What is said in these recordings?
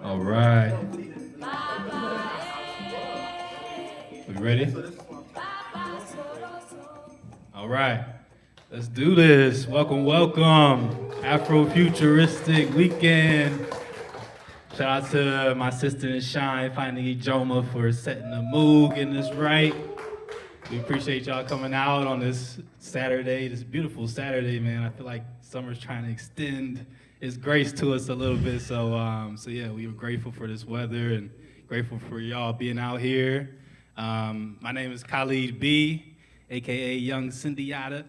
All right. We ready? All right. Let's do this. Welcome, welcome. Afrofuturistic Weekend. Shout out to my sister in Shine, finding Ijeoma for setting the mood, getting this right. We appreciate y'all coming out on this Saturday, this beautiful Saturday, man. I feel like summer's trying to extend its grace to us a little bit. So yeah, we are grateful for this weather and grateful for y'all being out here. My name is Calid B, aka Young Cindyada,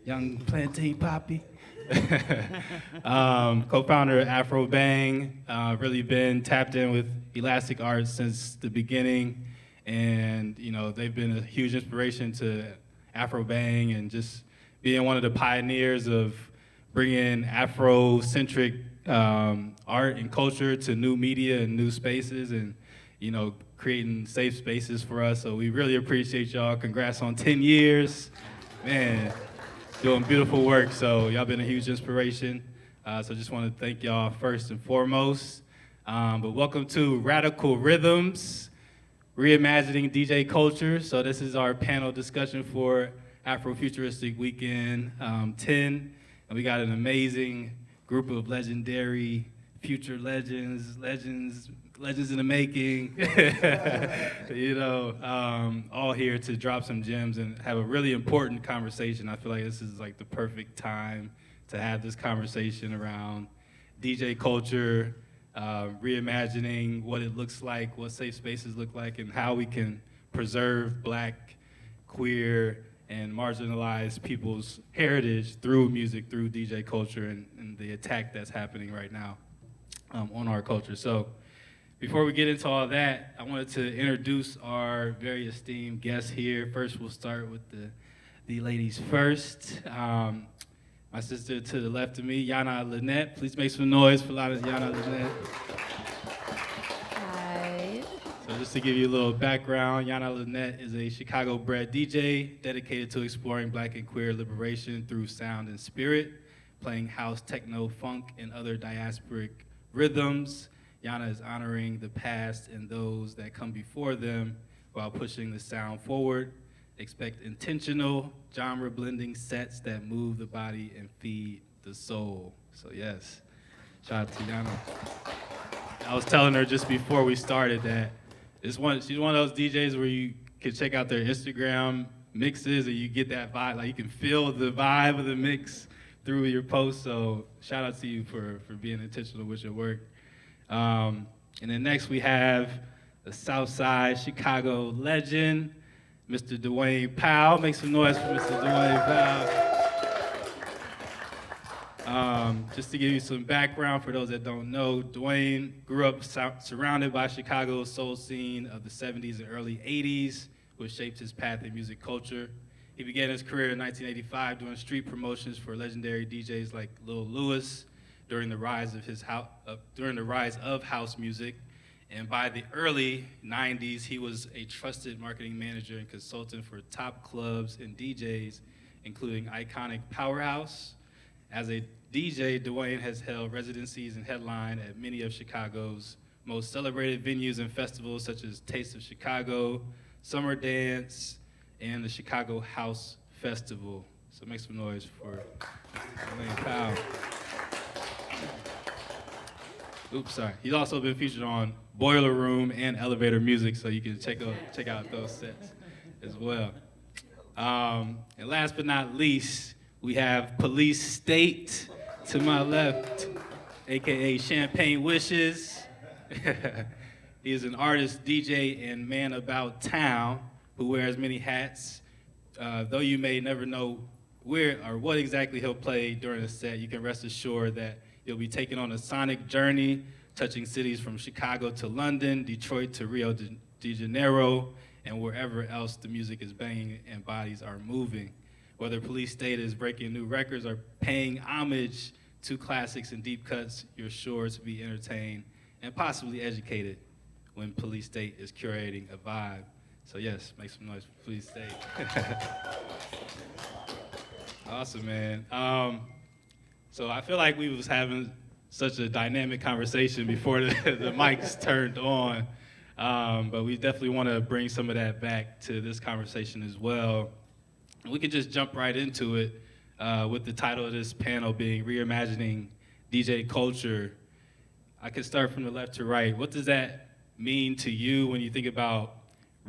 Young Plantain Poppy. Co-founder of Afro Bang, really been tapped in with Elastic Arts since the beginning, and you know they've been a huge inspiration to Afro Bang and just being one of the pioneers of bringing Afro-centric art and culture to new media and new spaces, and you know creating safe spaces for us. So we really appreciate y'all. Congrats on 10 years, man. Doing beautiful work, so y'all been a huge inspiration. So just want to thank y'all first and foremost. But welcome to Radical Rhythms, Reimagining DJ Culture. So this is our panel discussion for Afrofuturistic Weekend 10. And we got an amazing group of legendary future legends in the making, you know, all here to drop some gems and have a really important conversation. I feel like this is like the perfect time to have this conversation around DJ culture, reimagining what it looks like, what safe spaces look like, and how we can preserve Black, queer, and marginalized people's heritage through music, through DJ culture, and the attack that's happening right now on our culture. So before we get into all that, I wanted to introduce our very esteemed guests here. First, we'll start with the ladies first. My sister to the left of me, Yanna Lynette. Please make some noise for Yanna Lynette. Hi. So just to give you a little background, Yanna Lynette is a Chicago-bred DJ dedicated to exploring Black and queer liberation through sound and spirit, playing house, techno, funk, and other diasporic rhythms. Yanna is honoring the past and those that come before them while pushing the sound forward. Expect intentional, genre-blending sets that move the body and feed the soul. So yes, shout out to Yanna. I was telling her just before we started that she's one of those DJs where you can check out their Instagram mixes and you get that vibe, like you can feel the vibe of the mix through your posts. So shout out to you for being intentional with your work. And then next we have the Southside Chicago legend, Mr. Duane Powell. Make some noise for Mr. Duane Powell. Just to give you some background for those that don't know, Duane grew up surrounded by Chicago's soul scene of the 70s and early 80s, which shaped his path in music culture. He began his career in 1985 doing street promotions for legendary DJs like Lil Louis, during the rise of house music, and by the early 90s, he was a trusted marketing manager and consultant for top clubs and DJs, including iconic Powerhouse. As a DJ, Duane has held residencies and headlined at many of Chicago's most celebrated venues and festivals, such as Taste of Chicago, Summer Dance, and the Chicago House Festival. So make some noise for Duane Powell. Oops, sorry. He's also been featured on Boiler Room and Elevator Music, so you can check out those sets as well. And last but not least, we have Police State to my left, aka Champagne Wishes. He is an artist, DJ, and man about town who wears many hats. Though you may never know where or what exactly he'll play during a set, you can rest assured that you'll be taken on a sonic journey, touching cities from Chicago to London, Detroit to Rio de Janeiro, and wherever else the music is banging and bodies are moving. Whether Police State is breaking new records or paying homage to classics and deep cuts, you're sure to be entertained and possibly educated when Police State is curating a vibe. So yes, make some noise for Police State. Awesome, man. So I feel like we was having such a dynamic conversation before the mics turned on. But we definitely want to bring some of that back to this conversation as well. We can just jump right into it with the title of this panel being Reimagining DJ Culture. I can start from the left to right. What does that mean to you when you think about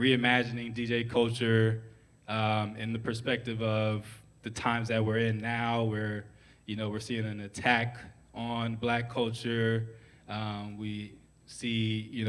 reimagining DJ culture in the perspective of the times that we're in now, where we're seeing an attack on Black culture. We see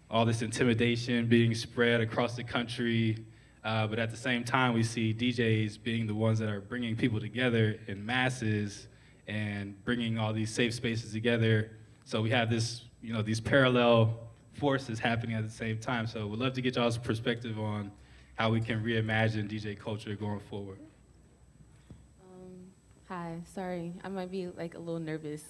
all this intimidation being spread across the country, but at the same time we see DJs being the ones that are bringing people together in masses and bringing all these safe spaces together. So we have this, these parallel forces happening at the same time. So we'd love to get y'all's perspective on how we can reimagine DJ culture going forward. Hi, sorry, I might be like a little nervous.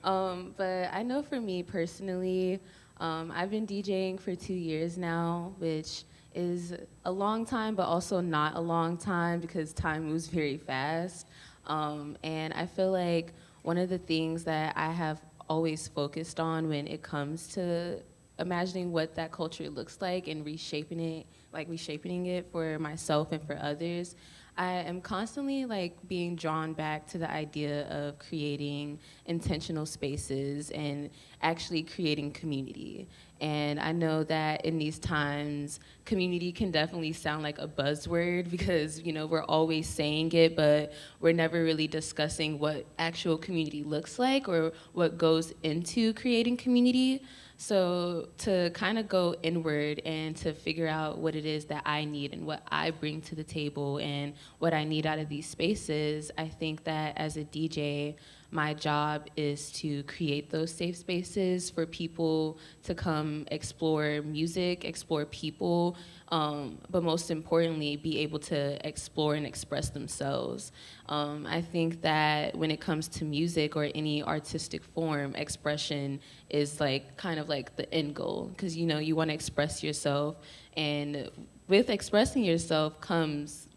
But I know for me personally, I've been DJing for 2 years now, which is a long time, but also not a long time because time moves very fast. And I feel like one of the things that I have always focused on when it comes to imagining what that culture looks like and reshaping it for myself and for others, I am constantly being drawn back to the idea of creating intentional spaces and actually creating community. And I know that in these times, community can definitely sound like a buzzword because, we're always saying it, but we're never really discussing what actual community looks like or what goes into creating community. So to kind of go inward and to figure out what it is that I need and what I bring to the table and what I need out of these spaces, I think that as a DJ, my job is to create those safe spaces for people to come explore music, explore people, but most importantly, be able to explore and express themselves. I think that when it comes to music or any artistic form, expression is kind of the end goal, because you want to express yourself, and with expressing yourself comes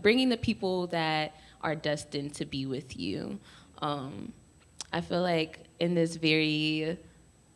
bringing the people that are destined to be with you. I feel like in this very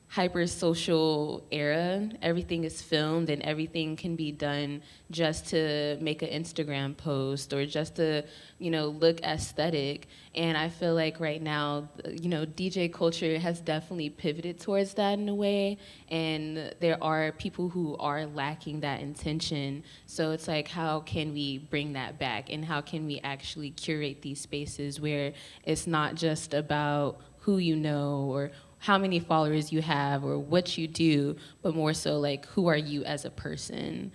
hyper-social era, everything is filmed and everything can be done just to make an Instagram post or just to, look aesthetic. And I feel like right now, DJ culture has definitely pivoted towards that in a way. And there are people who are lacking that intention. So it's how can we bring that back? And how can we actually curate these spaces where it's not just about who you know or how many followers you have or what you do, but more so who are you as a person?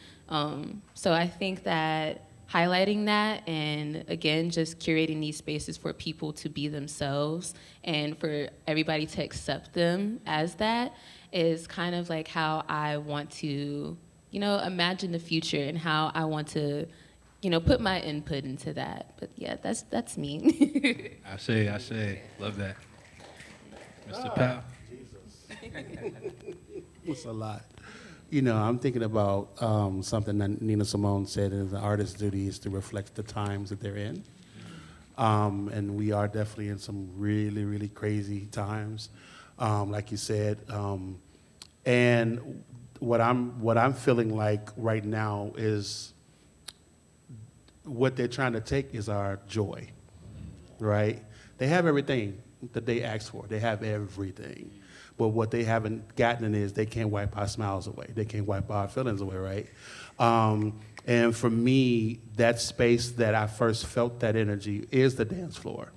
So I think that highlighting that and again, just curating these spaces for people to be themselves and for everybody to accept them as that is kind of how I want to, imagine the future and how I want to, put my input into that. But yeah, that's me. I say, love that. Mr. Powell. Jesus. It's a lot. I'm thinking about something that Nina Simone said, and the artist's duty is to reflect the times that they're in. And we are definitely in some really, really crazy times, like you said. And what I'm feeling like right now is what they're trying to take is our joy, right? They have everything that they asked for. They have everything. But what they haven't gotten is they can't wipe our smiles away. They can't wipe our feelings away, right? And for me, that space that I first felt that energy is the dance floor.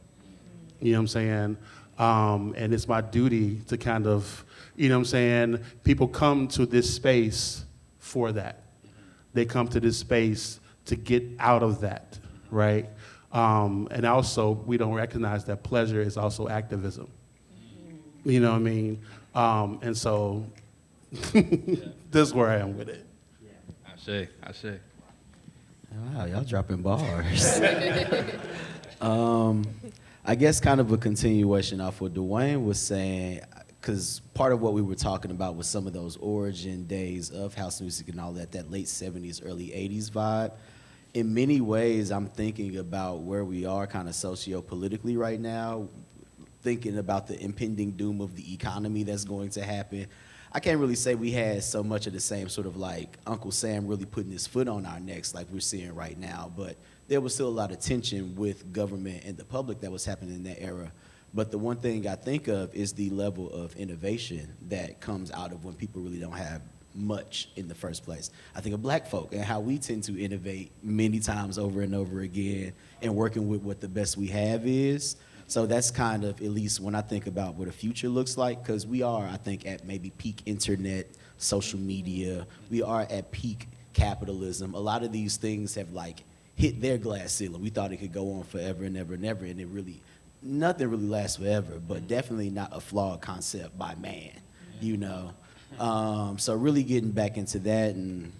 You know what I'm saying? And it's my duty to kind of, people come to this space for that. They come to this space to get out of that, right? And also, we don't recognize that pleasure is also activism. You know what I mean? And so, this is where I am with it. I say. Wow, y'all dropping bars. I guess kind of a continuation off what Duane was saying, because part of what we were talking about was some of those origin days of house music and all that late 70s, early 80s vibe. In many ways, I'm thinking about where we are kind of socio-politically right now. thinking about the impending doom of the economy that's going to happen, I can't really say we had so much of the same sort of like Uncle Sam really putting his foot on our necks like we're seeing right now, but there was still a lot of tension with government and the public that was happening in that era. But the one thing I think of is the level of innovation that comes out of when people really don't have much in the first place. I think of black folk and how we tend to innovate many times over and over again and working with what the best we have is. So that's kind of, at least when I think about what a future looks like, because we are, I think, at maybe peak internet, social media, we are at peak capitalism. A lot of these things have like hit their glass ceiling. We thought it could go on forever and ever and ever, and it really, nothing really lasts forever, but definitely not a flawed concept by man, you know? So really getting back into that and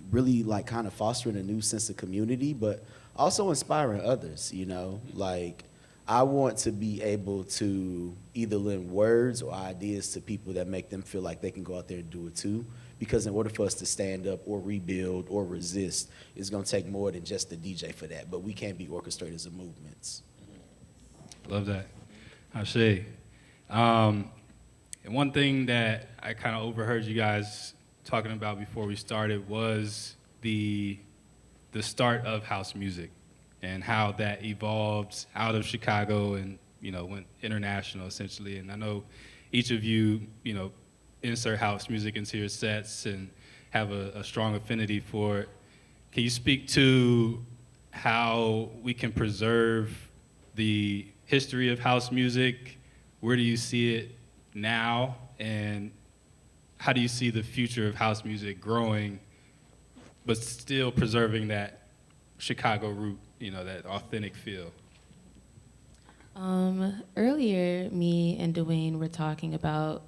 really like kind of fostering a new sense of community, but also inspiring others, you know? Like, I want to be able to either lend words or ideas to people that make them feel like they can go out there and do it too. Because in order for us to stand up or rebuild or resist, it's gonna take more than just the DJ for that, but we can't be orchestrators of movements. Love that. Ashe. And one thing that I kind of overheard you guys talking about before we started was the start of house music and how that evolved out of Chicago and, you know, went international essentially. And I know each of you, you know, insert house music into your sets and have a strong affinity for it. Can you speak to how we can preserve the history of house music? Where do you see it now? And how do you see the future of house music growing, but still preserving that Chicago root, you know, that authentic feel? Earlier, me and Duane were talking about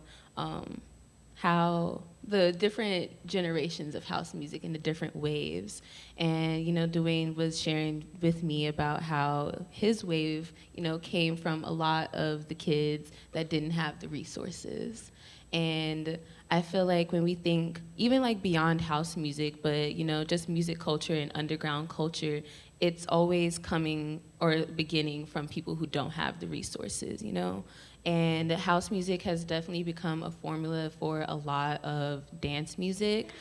how the different generations of house music and the different waves. And, you know, Duane was sharing with me about how his wave, you know, came from a lot of the kids that didn't have the resources. And I feel like when we think, even like beyond house music, but, you know, just music culture and underground culture, it's always coming or beginning from people who don't have the resources, you know? And house music has definitely become a formula for a lot of dance music.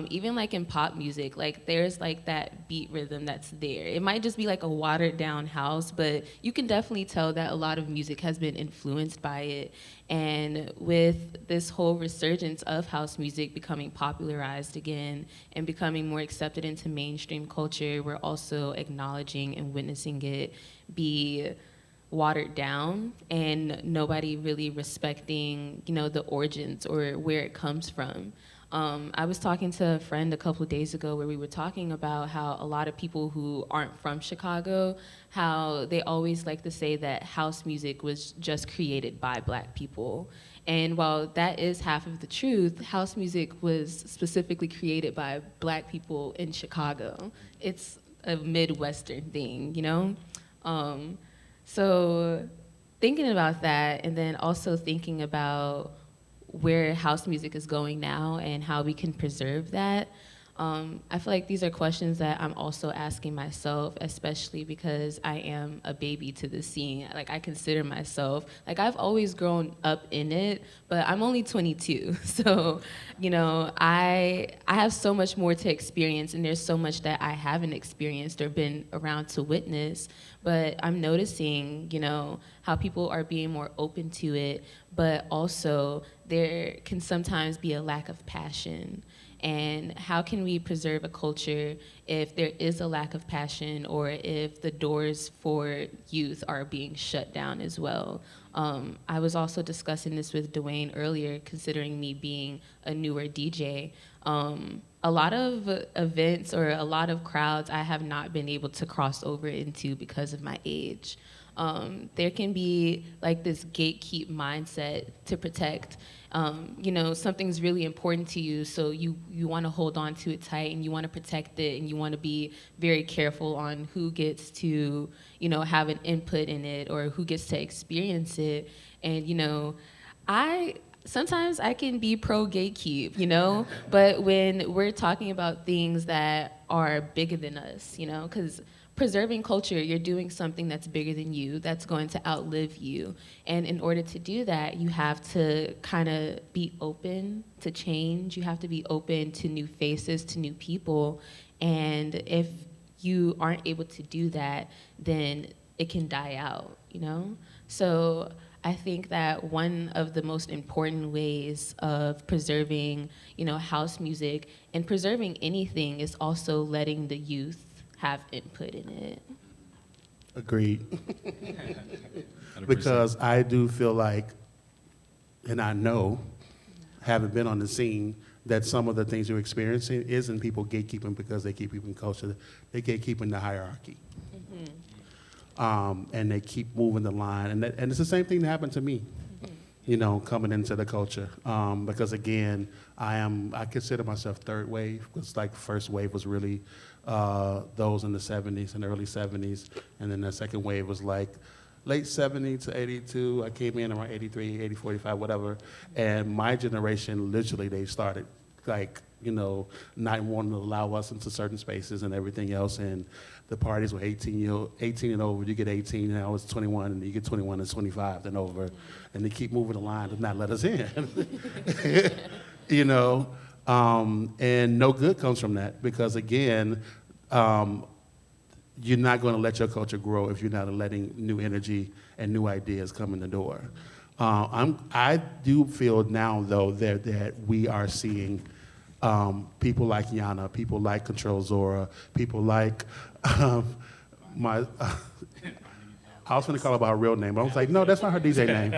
Even like in pop music, like there's like that beat rhythm that's there. It might just be like a watered down house, but you can definitely tell that a lot of music has been influenced by it. And with this whole resurgence of house music becoming popularized again and becoming more accepted into mainstream culture, we're also acknowledging and witnessing it be watered down and nobody really respecting, you know, the origins or where it comes from. I was talking to a friend a couple of days ago where we were talking about how a lot of people who aren't from Chicago, how they always like to say that house music was just created by Black people. And while that is half of the truth, house music was specifically created by Black people in Chicago. It's a Midwestern thing, you know? So thinking about that and then also thinking about where house music is going now and how we can preserve that, I feel like these are questions that I'm also asking myself, especially because I am a baby to the scene. Like, I consider myself, like, I've always grown up in it, but I'm only 22. So, you know, I have so much more to experience, and there's so much that I haven't experienced or been around to witness. But I'm noticing, you know, how people are being more open to it, but also there can sometimes be a lack of passion. And how can we preserve a culture if there is a lack of passion or if the doors for youth are being shut down as well? I was also discussing this with Duane earlier, considering me being a newer DJ. A lot of events or a lot of crowds I have not been able to cross over into because of my age. There can be like this gatekeep mindset to protect. You know, something's really important to you, so you want to hold on to it tight and you want to protect it and you want to be very careful on who gets to, you know, have an input in it or who gets to experience it. And, you know, sometimes I can be pro gatekeep, you know, but when we're talking about things that are bigger than us, you know, because preserving culture, you're doing something that's bigger than you, that's going to outlive you. And in order to do that, you have to kind of be open to change. You have to be open to new faces, to new people. And if you aren't able to do that, then it can die out, you know? So I think that one of the most important ways of preserving, you know, house music and preserving anything is also letting the youth have input in it. Agreed. Because I do feel like, and I know, having been on the scene, that some of the things you're experiencing isn't people gatekeeping because they keep keeping culture. They gatekeeping the hierarchy. And they keep moving the line. And it's the same thing that happened to me, you know, coming into the culture. Because again, I consider myself third wave, because like first wave was really those in the 70s and early 70s. And then the second wave was like late 70 to 82. I came in around 83, 80, 45, whatever. And my generation, literally, they started like, you know, not wanting to allow us into certain spaces and everything else. And the parties were 18 and over. You get 18, now it's 21, and you get 21 and 25 and over. And they keep moving the line to not let us in. You know, and no good comes from that, because again, you're not going to let your culture grow if you're not letting new energy and new ideas come in the door. I do feel now, though, that we are seeing people like Yanna, people like Control Zora, people like I was going to call her by her real name, but I was like, no, that's not her DJ name.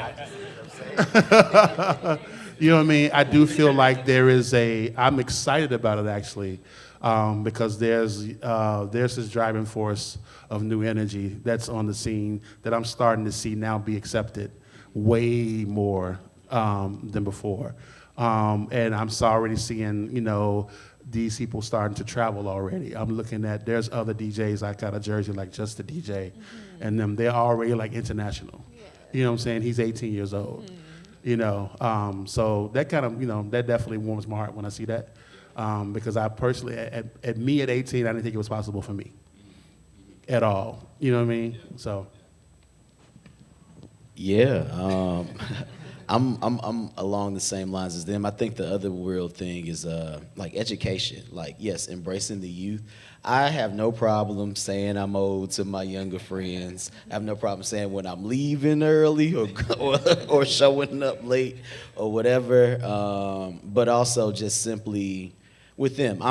You know what I mean? I do feel like I'm excited about it, actually, because there's this driving force of new energy that's on the scene that I'm starting to see now be accepted way more than before. And I'm already seeing, you know, these people starting to travel already. I'm looking at, there's other DJs, I got a jersey like Just the DJ, and they're already like international. Yeah. You know what I'm saying? He's 18 years old. You know, so that kind of, you know, that definitely warms my heart when I see that. Because I personally, at me at 18, I didn't think it was possible for me at all. You know what I mean? So. Yeah, I'm along the same lines as them. I think the other real thing is like education. Like, yes, embracing the youth. I have no problem saying I'm old to my younger friends. I have no problem saying when I'm leaving early or showing up late or whatever. But also just simply with them,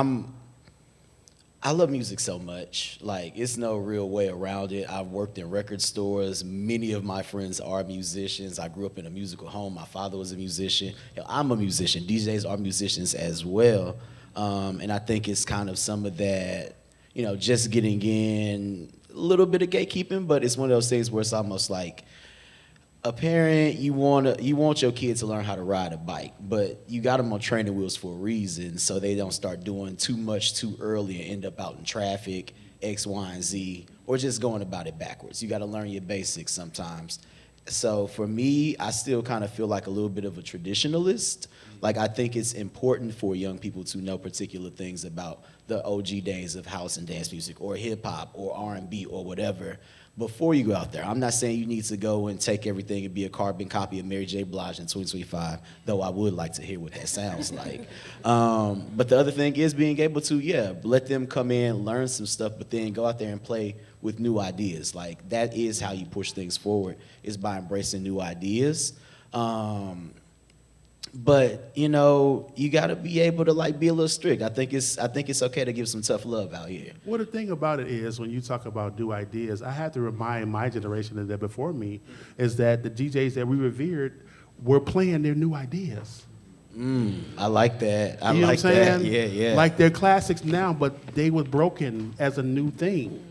I love music so much. Like, it's no real way around it. I've worked in record stores. Many of my friends are musicians. I grew up in a musical home. My father was a musician. You know, I'm a musician. DJs are musicians as well. And I think it's kind of some of that, you know, just getting in a little bit of gatekeeping, but it's one of those things where it's almost like a parent, you want your kid to learn how to ride a bike, but you got them on training wheels for a reason, so they don't start doing too much too early and end up out in traffic, X, Y, and Z, or just going about it backwards. You got to learn your basics sometimes. So for me, I still kind of feel like a little bit of a traditionalist. Like, I think it's important for young people to know particular things about the OG days of house and dance music or hip hop or R&B or whatever before you go out there. I'm not saying you need to go and take everything and be a carbon copy of Mary J. Blige in 2025, though I would like to hear what that sounds like. But the other thing is being able to, let them come in, learn some stuff, but then go out there and play with new ideas. Like, that is how you push things forward, is by embracing new ideas. But, you know, you got to be able to, like, be a little strict. I think it's okay to give some tough love out here. Well, the thing about it is, when you talk about new ideas, I have to remind my generation that before me is that the DJs that we revered were playing their new ideas. I like that. You know what I'm saying? Yeah. Like, they're classics now, but they were broken as a new thing.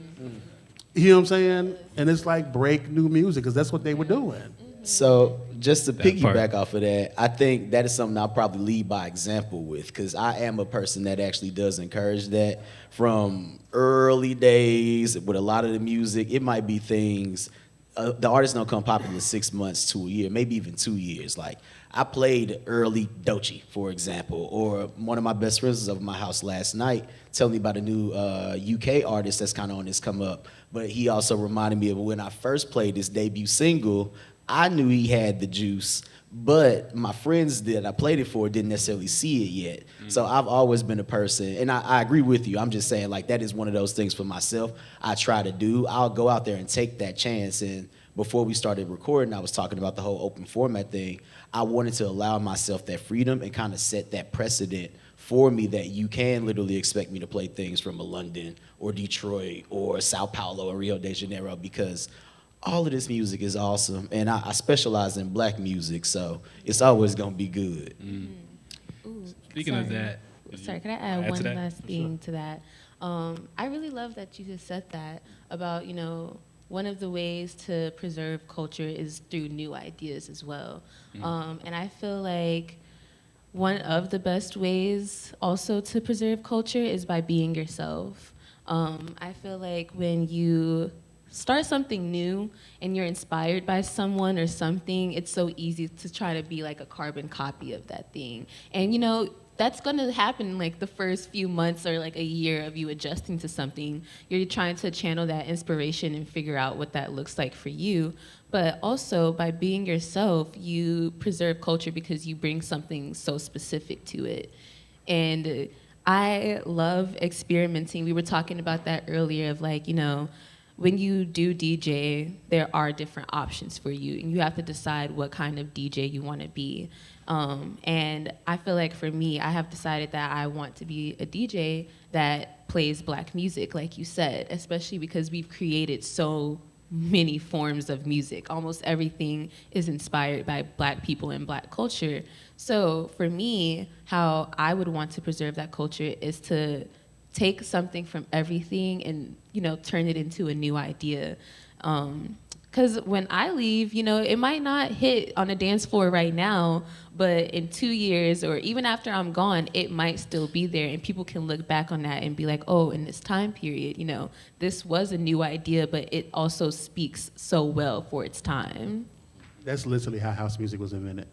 You know what I'm saying? And it's like break new music, because that's what they were doing. So just to piggyback off of that, I think that is something I'll probably lead by example with, because I am a person that actually does encourage that from early days with a lot of the music. It might be things, the artists don't come popular 6 months to a year, maybe even 2 years. Like, I played early Doechii, for example, or one of my best friends was over my house last night telling me about a new UK artist that's kind of on this come up. But he also reminded me of when I first played his debut single, I knew he had the juice, but my friends that I played it for didn't necessarily see it yet. So I've always been a person, and I agree with you. I'm just saying, like, that is one of those things for myself I try to do. I'll go out there and take that chance. And before we started recording, I was talking about the whole open format thing. I wanted to allow myself that freedom and kind of set that precedent for me that you can literally expect me to play things from a London or Detroit or Sao Paulo or Rio de Janeiro, because all of this music is awesome, and I specialize in black music, so it's always gonna be good. Ooh, Speaking of that, sorry, can I add one to that? last thing to that? I really love that you just said that about, you know, one of the ways to preserve culture is through new ideas as well. And I feel like one of the best ways also to preserve culture is by being yourself. I feel like when you start something new and you're inspired by someone or something, it's so easy to try to be like a carbon copy of that thing. And you know, that's gonna happen like the first few months or like a year of you adjusting to something. You're trying to channel that inspiration and figure out what that looks like for you. But also by being yourself, you preserve culture because you bring something so specific to it. And I love experimenting. We were talking about that earlier of like, you know, when you do DJ, there are different options for you, and you have to decide what kind of DJ you want to be. And I feel like for me, I have decided that I want to be a DJ that plays black music, like you said, especially because we've created so many forms of music. Almost everything is inspired by black people and black culture. So for me, how I would want to preserve that culture is to take something from everything and, you know, turn it into a new idea. Because when I leave, you know, it might not hit on a dance floor right now, but in 2 years or even after I'm gone, it might still be there, and people can look back on that and be like, oh, in this time period, you know, this was a new idea, but it also speaks so well for its time. That's literally how house music was invented.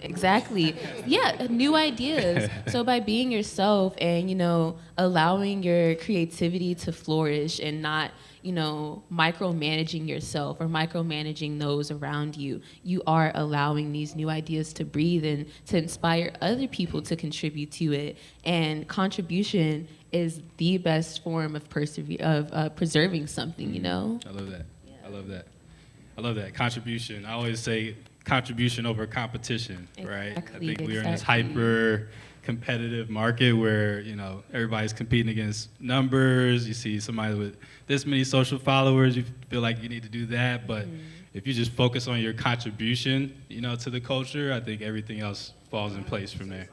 Exactly. Yeah, new ideas. So by being yourself and, you know, allowing your creativity to flourish and not, you know, micromanaging yourself or micromanaging those around you, you are allowing these new ideas to breathe and to inspire other people to contribute to it. And contribution is the best form of preserving something, you know? I love that. I love that. Contribution. I always say contribution over competition, right? I think we're in this hyper competitive market where, you know, everybody's competing against numbers. You see somebody with this many social followers, you feel like you need to do that. But if you just focus on your contribution, you know, to the culture, I think everything else falls in place from there,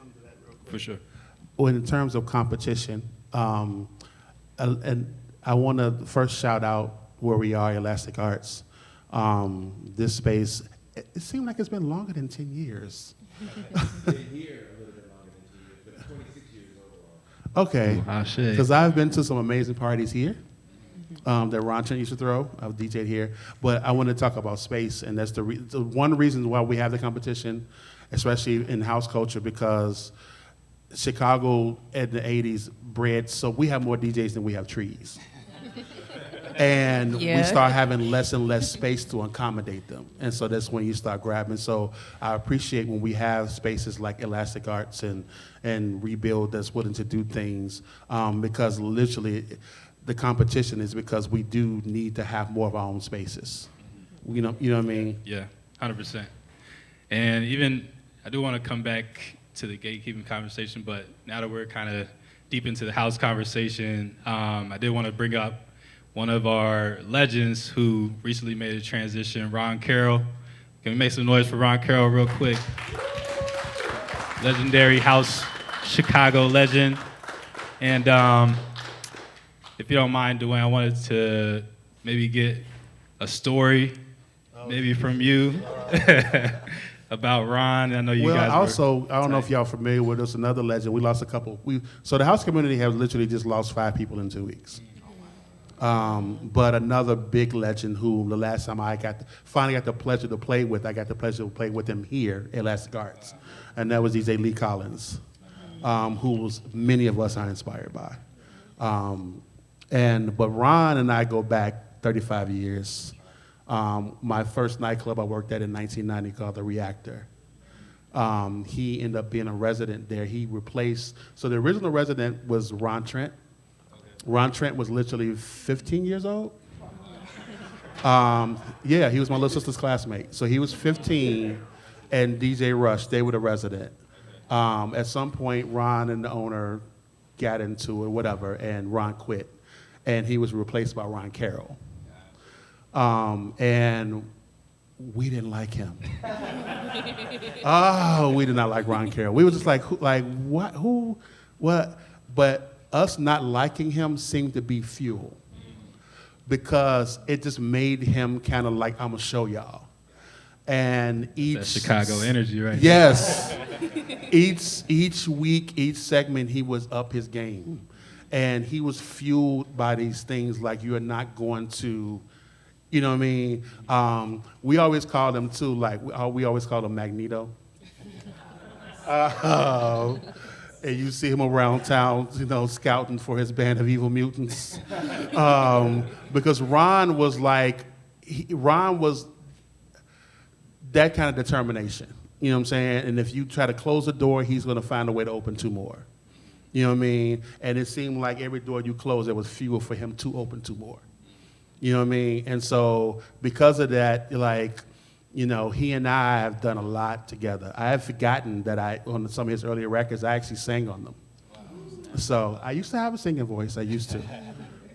for sure. Well, in terms of competition, and I want to first shout out where we are, Elastic Arts. This space, it seemed like it's been longer than 10 years. Been here a little bit longer than 10 years, but 26 years overall. Okay. Oh, shit. Because I've been to some amazing parties here that Ron Trent used to throw. I've DJed here. But I want to talk about space, and that's the one reason why we have the competition, especially in house culture, because Chicago in the 80s bred, so we have more DJs than we have trees. And we start having less and less space to accommodate them. And so that's when you start grabbing. So I appreciate when we have spaces like Elastic Arts and Rebuild that's willing to do things, because literally the competition is because we do need to have more of our own spaces. You know what I mean? Yeah, 100%. And even, I do want to come back to the gatekeeping conversation, but now that we're kind of deep into the house conversation, I did want to bring up one of our legends who recently made a transition, Ron Carroll. Can we make some noise for Ron Carroll real quick? Legendary house Chicago legend. And if you don't mind, Duane, I wanted to maybe get a story, maybe from you, about Ron. I know you guys also, I don't know if y'all familiar with us, another legend. We lost a couple. So the house community has literally just lost 5 people in 2 weeks. But another big legend who the last time I finally got the pleasure to play with, I got the pleasure to play with him here at Elastic Arts. And that was DJ Lee Collins, who many of us are inspired by. But Ron and I go back 35 years. My first nightclub I worked at in 1990 called The Reactor. He ended up being a resident there. He replaced, so the original resident was Ron Trent. Ron Trent was literally 15 years old. Yeah, he was my little sister's classmate. So he was 15, and DJ Rush, they were the resident. At some point, Ron and the owner got into it, whatever, and Ron quit. And he was replaced by Ron Carroll. And we didn't like him. Oh, we did not like Ron Carroll. We were just like, what, who, what? But us not liking him seemed to be fuel, because it just made him kind of like, I'm gonna show y'all. And each that Chicago energy, right? Yes. each week, each segment, he was up his game, and he was fueled by these things like, you're not going to, you know what I mean? We always called him too, like we always called him Magneto. And you see him around town, you know, scouting for his band of evil mutants. Because Ron was Ron was that kind of determination. You know what I'm saying? And if you try to close a door, he's going to find a way to open two more. You know what I mean? And it seemed like every door you closed, there was fuel for him to open two more. You know what I mean? And so because of that, like, you know, he and I have done a lot together. I have forgotten that on some of his earlier records, I actually sang on them. Wow. So I used to have a singing voice, I used to.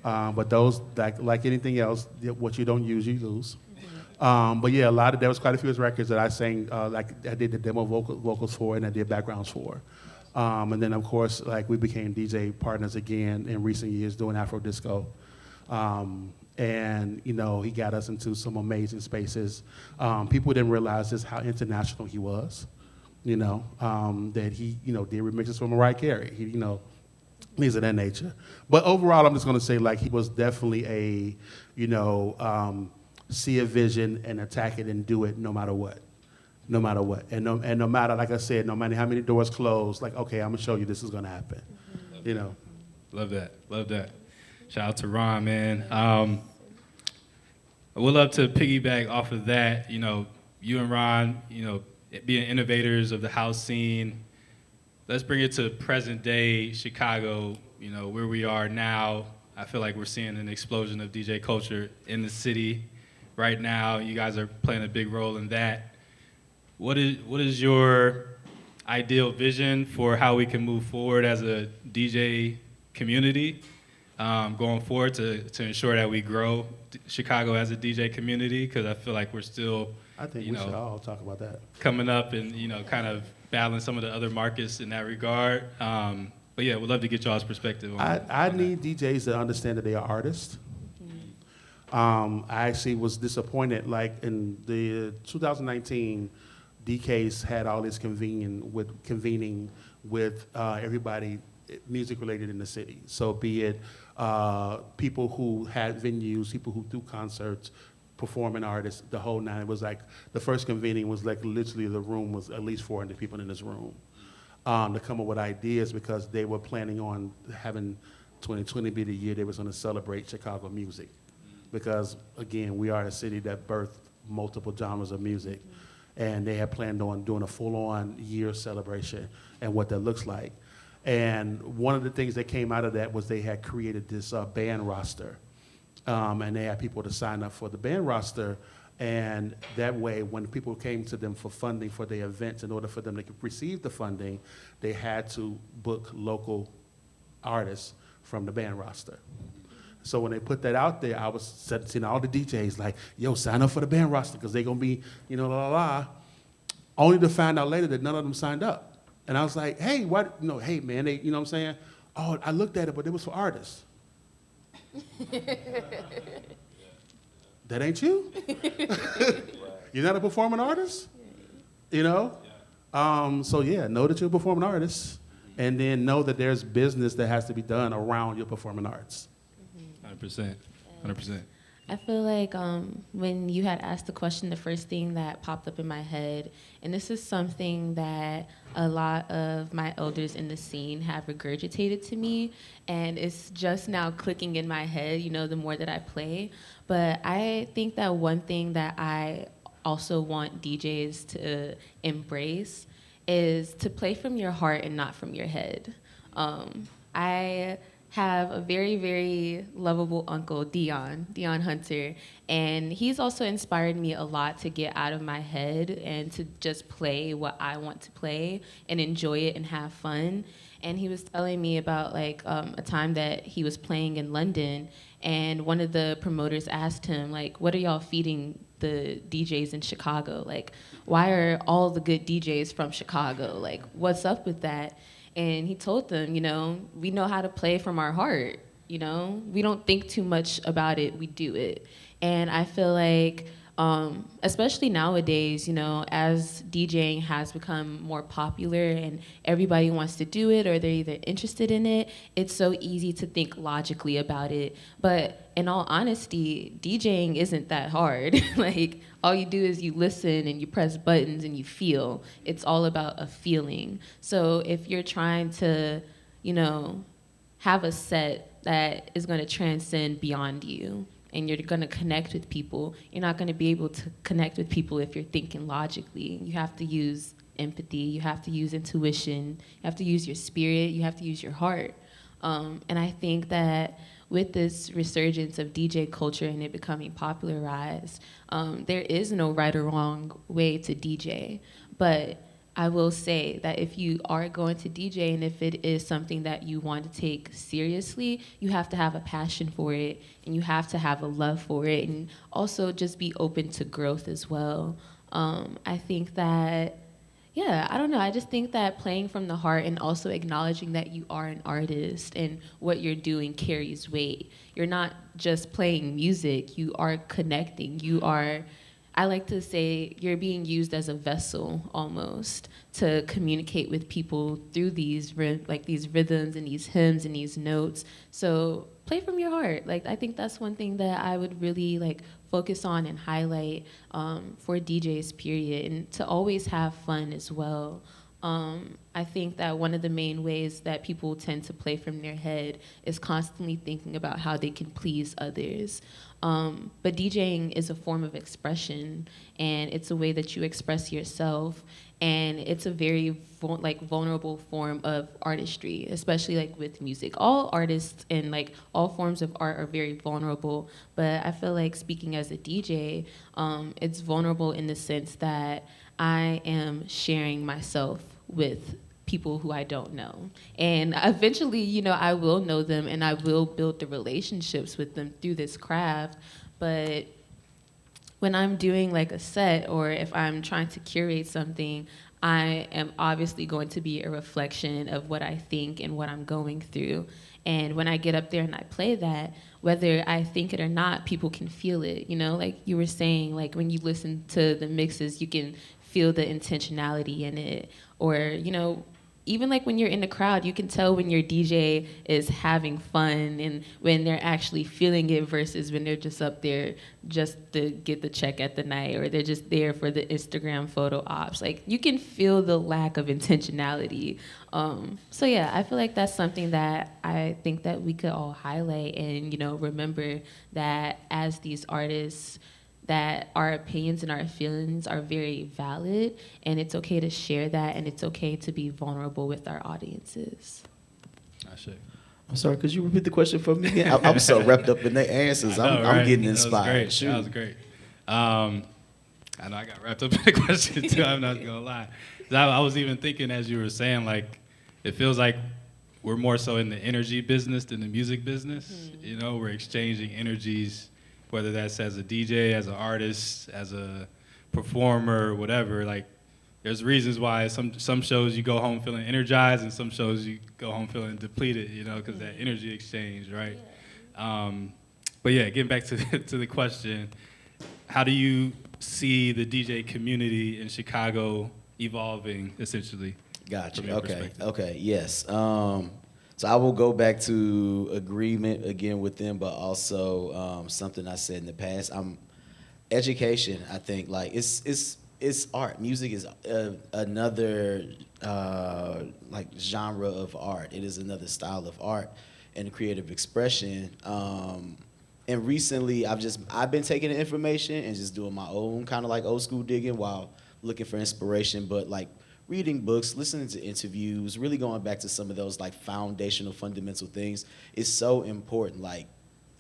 But those, like anything else, what you don't use, you lose. But yeah, there was quite a few of his records that I sang, like I did the demo vocals for and I did backgrounds for. And then of course, like we became DJ partners again in recent years doing Afro disco. And, you know, he got us into some amazing spaces. People didn't realize just how international he was, you know, that he, you know, did remixes for Mariah Carey, he, you know, things of that nature. But overall, I'm just going to say, like, he was definitely a, you know, see a vision and attack it and do it no matter what. No matter what. And no matter, like I said, no matter how many doors close, like, okay, I'm going to show you this is going to happen, you know. Love that. Love that. Shout out to Ron, man. I would love to piggyback off of that. You know, you and Ron, you know, being innovators of the house scene. Let's bring it to present day Chicago, you know, where we are now. I feel like we're seeing an explosion of DJ culture in the city right now. You guys are playing a big role in that. What is your ideal vision for how we can move forward as a DJ community? Going forward to ensure that we grow Chicago as a DJ community, because I feel like we're still, I think we should all talk about that. Coming up and, you know, kind of balance some of the other markets in that regard. But yeah, we'd love to get y'all's perspective on I need DJs to understand that they are artists. I actually was disappointed, like in the 2019, DKs had all this convening with everybody music related in the city. So be it people who had venues, people who do concerts, performing artists, the whole nine. It was like, the first convening was like literally the room was at least 400 people in this room to come up with ideas, because they were planning on having 2020 be the year they was gonna celebrate Chicago music. Because again, we are a city that birthed multiple genres of music, and they had planned on doing a full-on year celebration and what that looks like. And one of the things that came out of that was they had created this band roster. And they had people to sign up for the band roster. And that way, when people came to them for funding for their events, in order for them to receive the funding, they had to book local artists from the band roster. So when they put that out there, I was seeing all the DJs like, yo, sign up for the band roster, because they're going to be, you know, la, la, la. Only to find out later that none of them signed up. And I was like, hey, what? You know, hey, man, they, you know what I'm saying? Oh, I looked at it, but it was for artists. That ain't you? You're not a performing artist? You know? So yeah, know that you're a performing artist, and then know that there's business that has to be done around your performing arts. 100%. 100%. I feel like when you had asked the question, the first thing that popped up in my head, and this is something that a lot of my elders in the scene have regurgitated to me, and it's just now clicking in my head, you know, the more that I play. But I think that one thing that I also want DJs to embrace is to play from your heart and not from your head. I have a very, very lovable uncle, Dion Hunter, and he's also inspired me a lot to get out of my head and to just play what I want to play and enjoy it and have fun. And he was telling me about like a time that he was playing in London, and one of the promoters asked him, like, what are y'all feeding the DJs in Chicago? Like, why are all the good DJs from Chicago? Like, what's up with that? And he told them, you know, we know how to play from our heart, you know? We don't think too much about it, we do it. And I feel like, especially nowadays, you know, as DJing has become more popular and everybody wants to do it or they're either interested in it, it's so easy to think logically about it. But in all honesty, DJing isn't that hard. Like, all you do is you listen and you press buttons and you feel. It's all about a feeling. So if you're trying to, you know, have a set that is going to transcend beyond you, and you're going to connect with people, you're not going to be able to connect with people if you're thinking logically. You have to use empathy, you have to use intuition, you have to use your spirit, you have to use your heart. And I think that with this resurgence of DJ culture and it becoming popularized, there is no right or wrong way to DJ. But I will say that if you are going to DJ and if it is something that you want to take seriously, you have to have a passion for it and you have to have a love for it and also just be open to growth as well. I think that, yeah, I don't know. I just think that playing from the heart and also acknowledging that you are an artist and what you're doing carries weight. You're not just playing music, you are connecting. You are, I like to say, you're being used as a vessel almost to communicate with people through these these rhythms and these hymns and these notes. So play from your heart. Like, I think that's one thing that I would really like focus on and highlight for DJs, period, and to always have fun as well. I think that one of the main ways that people tend to play from their head is constantly thinking about how they can please others. But DJing is a form of expression, and it's a way that you express yourself, and it's a very vulnerable form of artistry, especially like with music. All artists and like all forms of art are very vulnerable, but I feel like speaking as a DJ, it's vulnerable in the sense that I am sharing myself with people who I don't know. And eventually, you know, I will know them and I will build the relationships with them through this craft. But when I'm doing like a set or if I'm trying to curate something, I am obviously going to be a reflection of what I think and what I'm going through. And when I get up there and I play that, whether I think it or not, people can feel it. You know, like you were saying, like when you listen to the mixes, you can feel the intentionality in it. Or, you know, even like when you're in the crowd, you can tell when your DJ is having fun and when they're actually feeling it versus when they're just up there just to get the check at the night, or they're just there for the Instagram photo ops. Like, you can feel the lack of intentionality. So yeah, I feel like that's something that I think that we could all highlight and, you know, remember that as these artists, that our opinions and our feelings are very valid, and it's okay to share that, and it's okay to be vulnerable with our audiences. I'm sorry, could you repeat the question for me? I'm so wrapped up in their answers. I'm getting inspired. That was great. I know I got wrapped up in the question too, I'm not gonna lie. I was even thinking as you were saying, like, it feels like we're more so in the energy business than the music business. Mm-hmm. You know, we're exchanging energies, whether that's as a DJ, as an artist, as a performer, whatever. Like, there's reasons why some shows you go home feeling energized and some shows you go home feeling depleted, you know, because that energy exchange, right? Yeah. But yeah, getting back to the question, how do you see the DJ community in Chicago evolving, essentially? Gotcha. From your perspective? Okay. Yes. So I will go back to agreement again with them, but also something I said in the past. Education, I think, like it's art. Music is another like genre of art. It is another style of art and creative expression. And recently, I've been taking the information and just doing my own kind of like old school digging while looking for inspiration. But like reading books, listening to interviews, really going back to some of those like foundational, fundamental things is so important. Like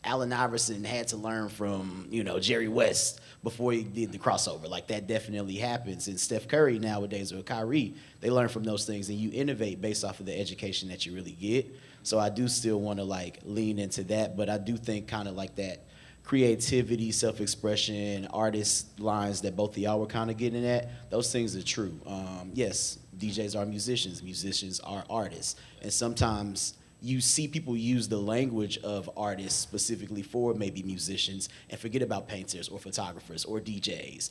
Allen Iverson had to learn from, Jerry West before he did the crossover. Like that definitely happens. And Steph Curry nowadays or Kyrie, they learn from those things and you innovate based off of the education that you really get. So I do still want to like lean into that, but I do think kind of like that creativity, self-expression, artist lines that both of y'all were kind of getting at, those things are true. Yes, DJs are musicians. Musicians are artists. And sometimes you see people use the language of artists specifically for maybe musicians and forget about painters or photographers or DJs,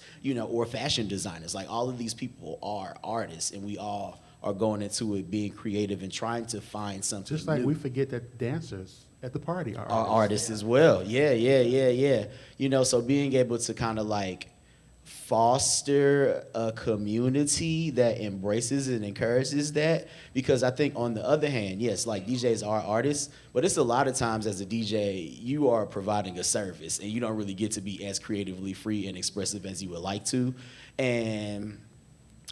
or fashion designers. Like all of these people are artists and we all are going into it being creative and trying to find something Just like new. we forget that dancers at the party are Artists as well. Yeah. So being able to kind of like foster a community that embraces and encourages that, because I think on the other hand, yes, like DJs are artists, but it's a lot of times as a DJ, you are providing a service and you don't really get to be as creatively free and expressive as you would like to. And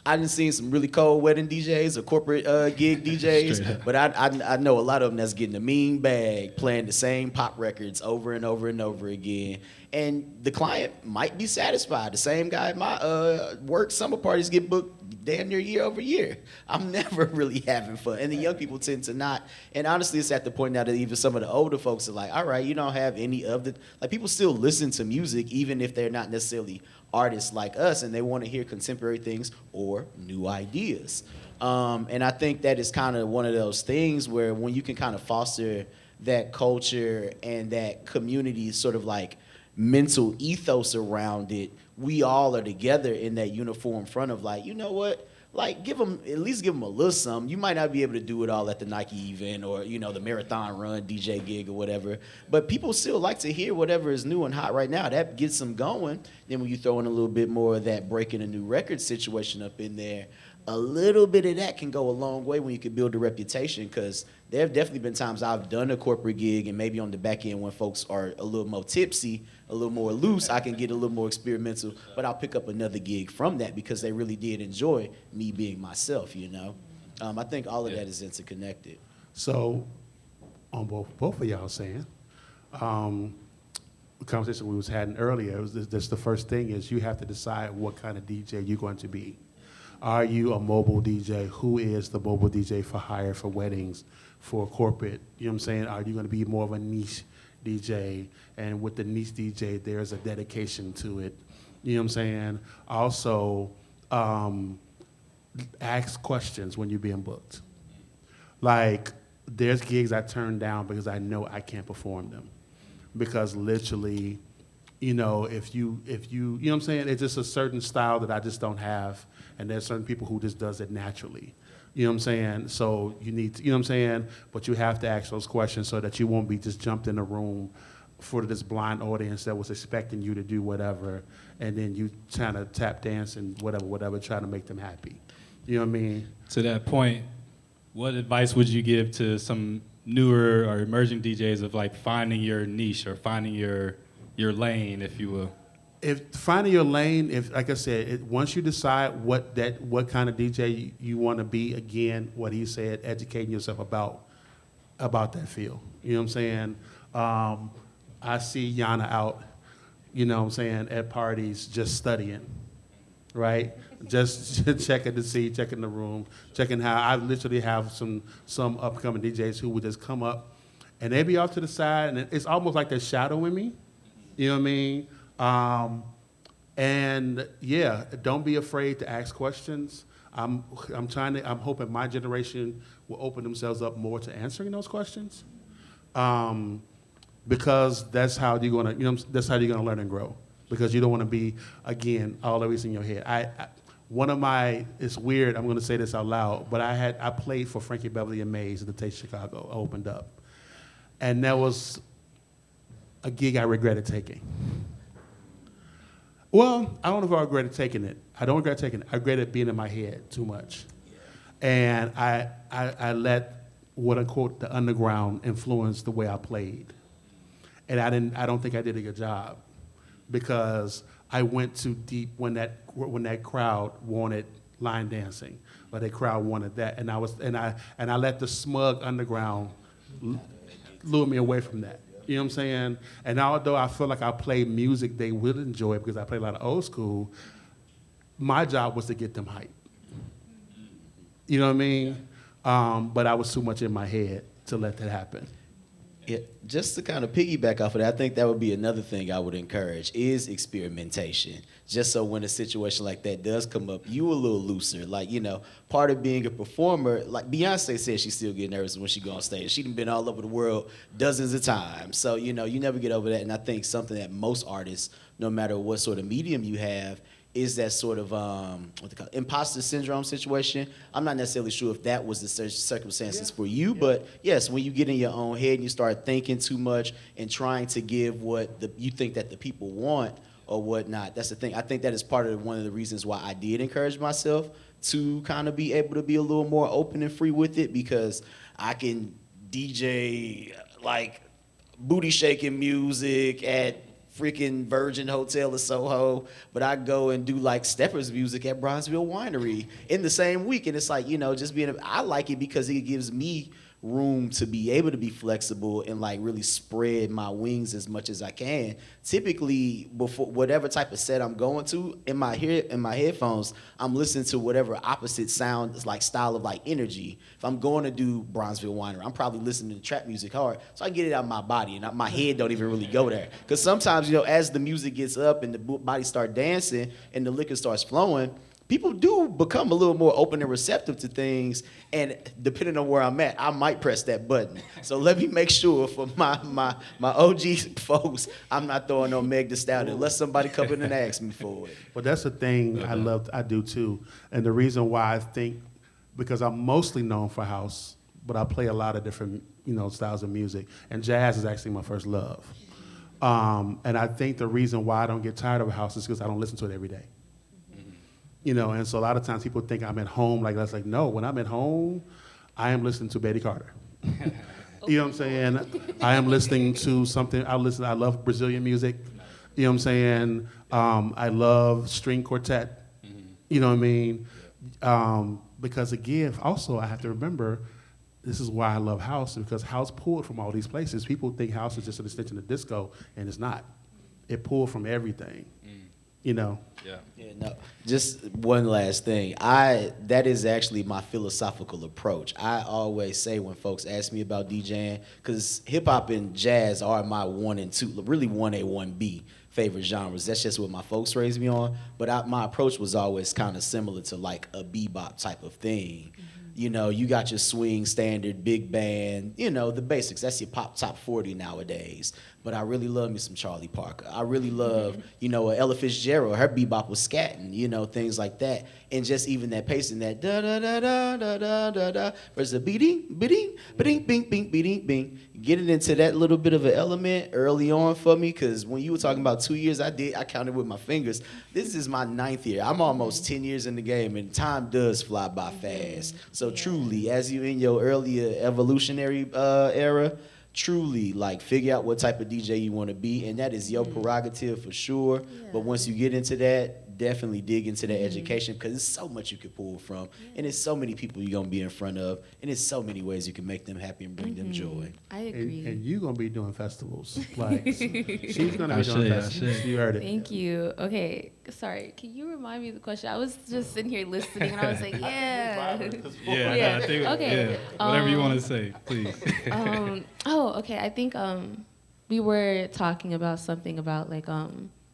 I done seen some really cold wedding DJs or corporate gig DJs, but I know a lot of them that's getting a mean bag, playing the same pop records over and over and over again. And the client might be satisfied. The same guy at my work summer parties get booked damn near year over year. I'm never really having fun. And the young people tend to not. And honestly, it's at the point now that even some of the older folks are like, all right, you don't have any of the, like people still listen to music even if they're not necessarily artists like us and they want to hear contemporary things or new ideas. And I think that is kind of one of those things where when you can kind of foster that culture and that community sort of like mental ethos around it, we all are together in that uniform front of like, you know what? Like at least give them a little something. You might not be able to do it all at the Nike event or, the marathon run, DJ gig or whatever, but people still like to hear whatever is new and hot right now. That gets them going. Then when you throw in a little bit more of that breaking a new record situation up in there, a little bit of that can go a long way when you can build a reputation, because there have definitely been times I've done a corporate gig and maybe on the back end when folks are a little more tipsy, a little more loose, I can get a little more experimental, but I'll pick up another gig from that because they really did enjoy me being myself, I think all of that is interconnected. So, on both of y'all saying, the conversation we was having earlier, that's the first thing is you have to decide what kind of DJ you're going to be. Are you a mobile DJ? Who is the mobile DJ for hire, for weddings, for corporate? You know what I'm saying? Are you going to be more of a niche DJ? And with the niche DJ, there's a dedication to it. You know what I'm saying? Also, ask questions when you're being booked. Like, there's gigs I turn down because I know I can't perform them. Because literally, if you know what I'm saying? It's just a certain style that I just don't have. And there's certain people who just does it naturally. You know what I'm saying? So you need to, you know what I'm saying? But you have to ask those questions so that you won't be just jumped in a room for this blind audience that was expecting you to do whatever, and then you trying to tap dance and whatever, trying to make them happy. You know what I mean? To that point, what advice would you give to some newer or emerging DJs of like finding your niche or finding your lane, if you will? If finding your lane, if like I said, once you decide what kind of DJ you want to be, again, what he said, educating yourself about that field. You know what I'm saying? I see Yanna out, you know what I'm saying, at parties just studying, right? Just checking to see, checking the room, checking how. I literally have some upcoming DJs who would just come up and they be off to the side, and it's almost like they're shadowing me. You know what I mean? And yeah, don't be afraid to ask questions. I'm hoping my generation will open themselves up more to answering those questions. Because that's how you're gonna, that's how you're gonna learn and grow. Because you don't want to be, again, always in your head. one of my, it's weird, I'm gonna say this out loud, but I played for Frankie Beverly and Mays at the Taste Chicago, opened up. And that was a gig I regretted taking. Well, I don't know if I regretted taking it. I don't regret taking it. I regretted being in my head too much. And I let, what I quote, the underground influence the way I played. And I don't think I did a good job because I went too deep when that crowd wanted line dancing, or that crowd wanted that. And I let the smug underground lure me away from that. You know what I'm saying? And although I feel like I play music they would enjoy because I play a lot of old school, my job was to get them hype. You know what I mean? But I was too much in my head to let that happen. Yeah, just to kind of piggyback off of that, I think that would be another thing I would encourage is experimentation. Just so when a situation like that does come up, you a little looser. Like, you know, part of being a performer, like Beyonce said she still get nervous when she go on stage. She done been all over the world dozens of times. So, you know, you never get over that. And I think something that most artists, no matter what sort of medium you have, is that sort of what they call imposter syndrome situation. I'm not necessarily sure if that was the circumstances for you, but yes, when you get in your own head and you start thinking too much and trying to give what you think that the people want or whatnot, that's the thing. I think that is part of one of the reasons why I did encourage myself to kind of be able to be a little more open and free with it, because I can DJ like booty shaking music at freaking Virgin Hotel or Soho, but I go and do like Steppers music at Bronzeville Winery in the same week. And it's like, you know, just I like it because it gives me room to be able to be flexible and like really spread my wings as much as I can. Typically, before whatever type of set I'm going to, in my headphones, I'm listening to whatever opposite sound, like style of like energy. If I'm going to do Bronzeville Winery, I'm probably listening to trap music hard, so I get it out of my body, and my head don't even really go there. Because sometimes, you know, as the music gets up and the body start dancing and the liquor starts flowing, people do become a little more open and receptive to things, and depending on where I'm at, I might press that button. So let me make sure for my OG folks, I'm not throwing no Meg Thee Stallion unless somebody come in and ask me for it. Well, that's the thing I do too. And the reason why I think, because I'm mostly known for house, but I play a lot of different, you know, styles of music. And jazz is actually my first love. And I think the reason why I don't get tired of house is because I don't listen to it every day. You know, and so a lot of times people think I'm at home like that's like, no, when I'm at home, I am listening to Betty Carter. You know what I'm saying? I am listening to something, I love Brazilian music. You know what I'm saying? I love string quartet. You know what I mean? Because again, also I have to remember, this is why I love house, because house pulled from all these places. People think house is just an extension of disco, and it's not. It pulled from everything. You know? Yeah, no. Just one last thing. That is actually my philosophical approach. I always say when folks ask me about DJing, because hip hop and jazz are my 1 and 2, really 1A, 1B favorite genres. That's just what my folks raised me on. But my approach was always kind of similar to like a bebop type of thing. You know, you got your swing standard, big band, you know, the basics. That's your pop top 40 nowadays. But I really love me some Charlie Parker. I really love, you know, Ella Fitzgerald. Her bebop was scatting, you know, things like that. And just even that pacing, that da da da da da da da da versus a beating, bing, bing, bing, bing. Getting into that little bit of an element early on for me, because when you were talking about 2 years, I counted with my fingers. This is my 9th year. I'm almost 10 years in the game, and time does fly by fast. So truly, as you in your earlier evolutionary era, truly like figure out what type of DJ you want to be, and that is your prerogative for sure. But once you get into that, definitely dig into that education, because there's so much you can pull from, and there's so many people you're gonna be in front of, and there's so many ways you can make them happy and bring them joy. I agree. And you're gonna be doing festivals. Like she's gonna be doing festivals. You heard it. Thank you. Okay, sorry. Can you remind me of the question? I was just sitting here listening, and I was like, yeah. Yeah. I think, Okay. Whatever you want to say, please. Okay. I think we were talking about something about like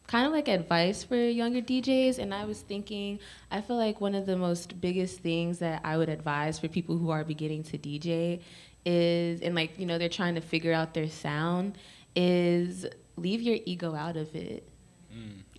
kind of like advice for younger DJs, and I was thinking, I feel like one of the most biggest things that I would advise for people who are beginning to DJ is, and like, you know, they're trying to figure out their sound, is leave your ego out of it.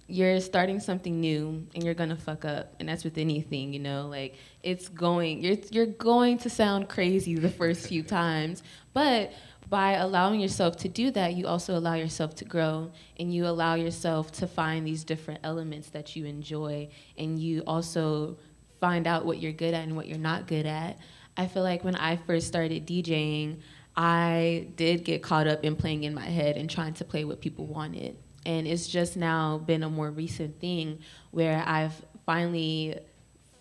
you're starting something new and you're gonna fuck up, and that's with anything, you know, like you're going to sound crazy the first few times, but by allowing yourself to do that, you also allow yourself to grow, and you allow yourself to find these different elements that you enjoy, and you also find out what you're good at and what you're not good at. I feel like when I first started DJing, I did get caught up in playing in my head and trying to play what people wanted. And it's just now been a more recent thing where I've finally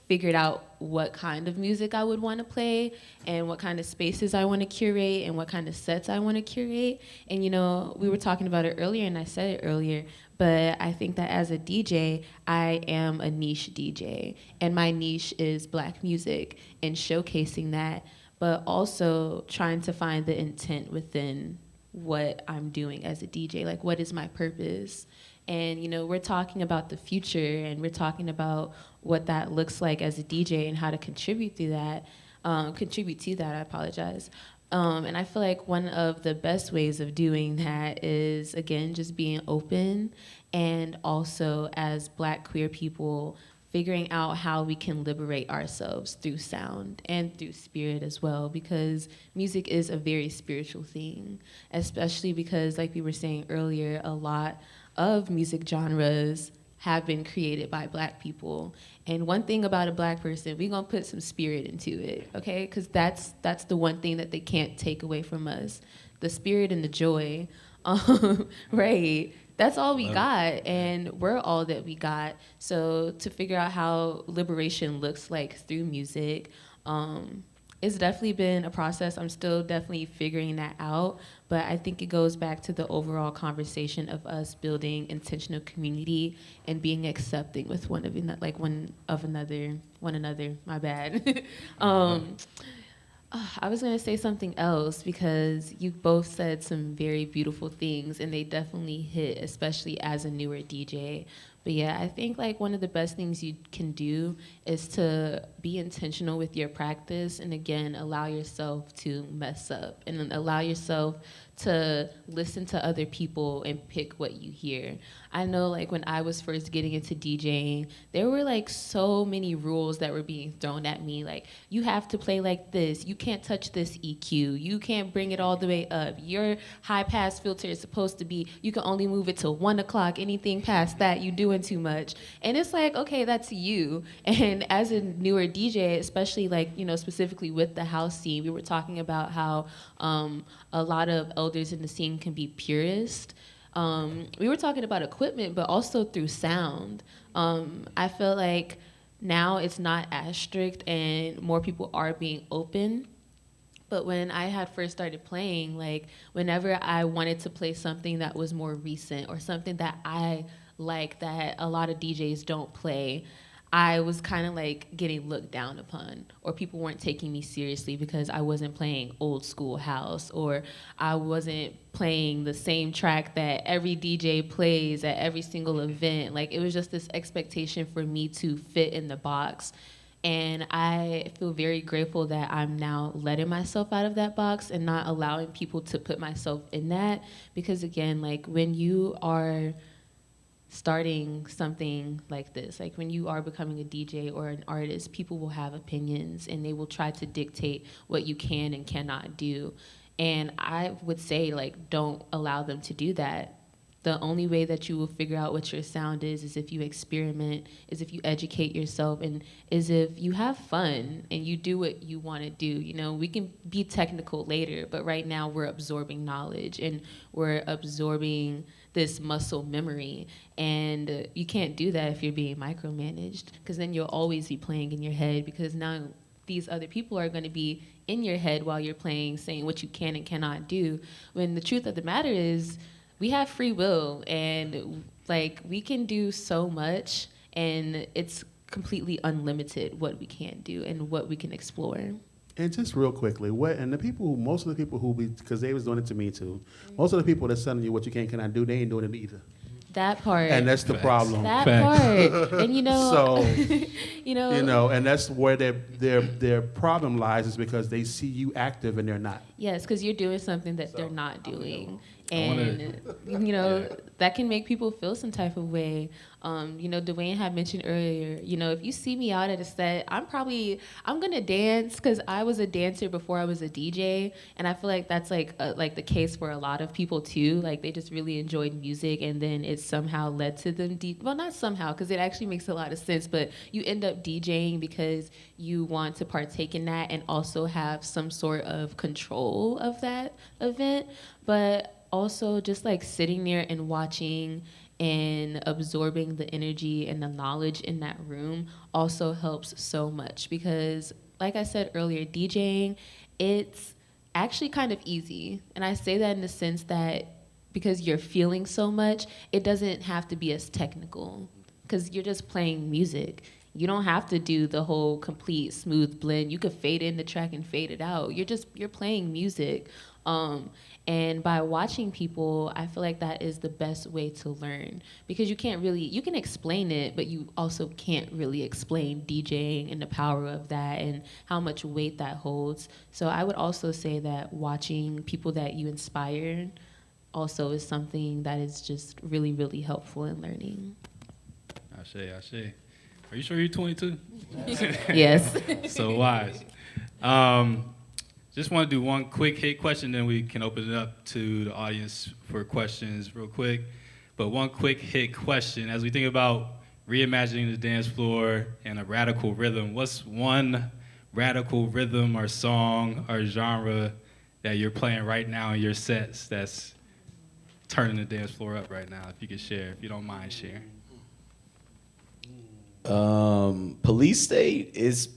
figured out what kind of music I would want to play and what kind of spaces I want to curate and what kind of sets I want to curate. And, you know, we were talking about it earlier, and I said it earlier, but I think that as a DJ, I am a niche DJ. And my niche is Black music and showcasing that, but also trying to find the intent within what I'm doing as a DJ. Like, what is my purpose? And, you know, we're talking about the future, and we're talking about what that looks like as a DJ and how to contribute to that, I apologize. And I feel like one of the best ways of doing that is, again, just being open, and also as Black queer people, figuring out how we can liberate ourselves through sound and through spirit as well, because music is a very spiritual thing, especially because, like we were saying earlier, a lot of music genres have been created by Black people. And one thing about a Black person, we're gonna put some spirit into it, okay? Because that's the one thing that they can't take away from us, the spirit and the joy, right? That's all we got, and we're all that we got. So to figure out how liberation looks like through music, it's definitely been a process. I'm still definitely figuring that out, but I think it goes back to the overall conversation of us building intentional community and being accepting with one another. My bad. I was gonna say something else because you both said some very beautiful things, and they definitely hit, especially as a newer DJ. But yeah, I think like one of the best things you can do is to be intentional with your practice, and again, allow yourself to mess up and then allow yourself to listen to other people and pick what you hear. I know like when I was first getting into DJing, there were like so many rules that were being thrown at me. Like, you have to play like this. You can't touch this EQ. You can't bring it all the way up. Your high pass filter is supposed to be, you can only move it to 1 o'clock. Anything past that, you doing too much. And it's like, okay, that's you. And as a newer DJ, especially like, you know, specifically with the house scene, we were talking about how a lot of elders in the scene can be purist. We were talking about equipment, but also through sound. I feel like now it's not as strict and more people are being open. But when I had first started playing, like whenever I wanted to play something that was more recent or something that I like that a lot of DJs don't play, I was kind of like getting looked down upon, or people weren't taking me seriously because I wasn't playing old school house, or I wasn't playing the same track that every DJ plays at every single event. Like, it was just this expectation for me to fit in the box. And I feel very grateful that I'm now letting myself out of that box and not allowing people to put myself in that. Because again, like when you are starting something like this, like when you are becoming a DJ or an artist, people will have opinions and they will try to dictate what you can and cannot do. And I would say, like, don't allow them to do that. The only way that you will figure out what your sound is if you experiment, is if you educate yourself, and is if you have fun and you do what you want to do. You know, we can be technical later, but right now we're absorbing knowledge and we're absorbing this muscle memory. And you can't do that if you're being micromanaged, because then you'll always be playing in your head, because now these other people are going to be in your head while you're playing, saying what you can and cannot do. When the truth of the matter is, we have free will, and like we can do so much, and it's completely unlimited what we can do and what we can explore. And just real quickly, most of the people who because they was doing it to me too, most of the people that's telling you what you can cannot do, they ain't doing it either. That part. And that's the problem. That part. And you know, so, you know, and that's where their problem lies, is because they see you active and they're not. Yes, because you're doing something that they're not doing. And, you know, that can make people feel some type of way. You know, Duane had mentioned earlier, you know, if you see me out at a set, I'm gonna dance because I was a dancer before I was a DJ. And I feel like that's like the case for a lot of people too. Like they just really enjoyed music and then it somehow led to them, well, not somehow, because it actually makes a lot of sense, but you end up DJing because you want to partake in that and also have some sort of control of that event. But also just like sitting there and watching and absorbing the energy and the knowledge in that room also helps so much because like I said earlier, DJing, it's actually kind of easy. And I say that in the sense that because you're feeling so much, it doesn't have to be as technical because you're just playing music. You don't have to do the whole complete smooth blend. You could fade in the track and fade it out. You're playing music. And by watching people, I feel like that is the best way to learn because you can explain it, but you also can't really explain DJing and the power of that and how much weight that holds. So I would also say that watching people that you inspire also is something that is just really, really helpful in learning. Ashe. Are you sure you're 22? Yes. So wise. Just want to do one quick hit question, then we can open it up to the audience for questions real quick. But one quick hit question, as we think about reimagining the dance floor and a radical rhythm, what's one radical rhythm or song or genre that you're playing right now in your sets that's turning the dance floor up right now? If you could share, if you don't mind sharing. Police State is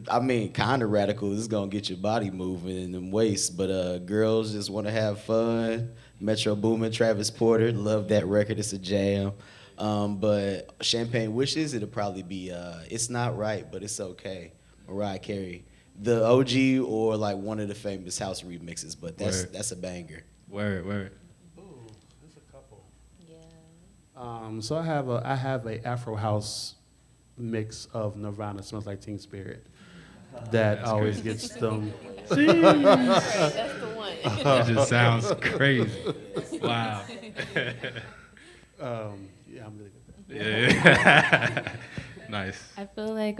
I mean, kind of radical. It's gonna get your body moving in them waist, but girls just want to have fun. Metro Boomin, Travis Porter, love that record. It's a jam. But Champagne Wishes, it'll probably be It's Not Right, but It's Okay. Mariah Carey, the OG or like one of the famous house remixes, but that's a banger. Word. Ooh, there's a couple. Yeah. So I have a Afro house mix of Nirvana, Smells Like Teen Spirit, that That's always crazy. gets them. That's the one. That just sounds crazy. Wow. Yeah, I'm really good at that. Yeah. Nice. I feel like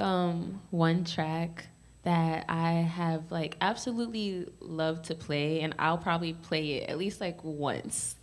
one track that I have like absolutely loved to play, and I'll probably play it at least like once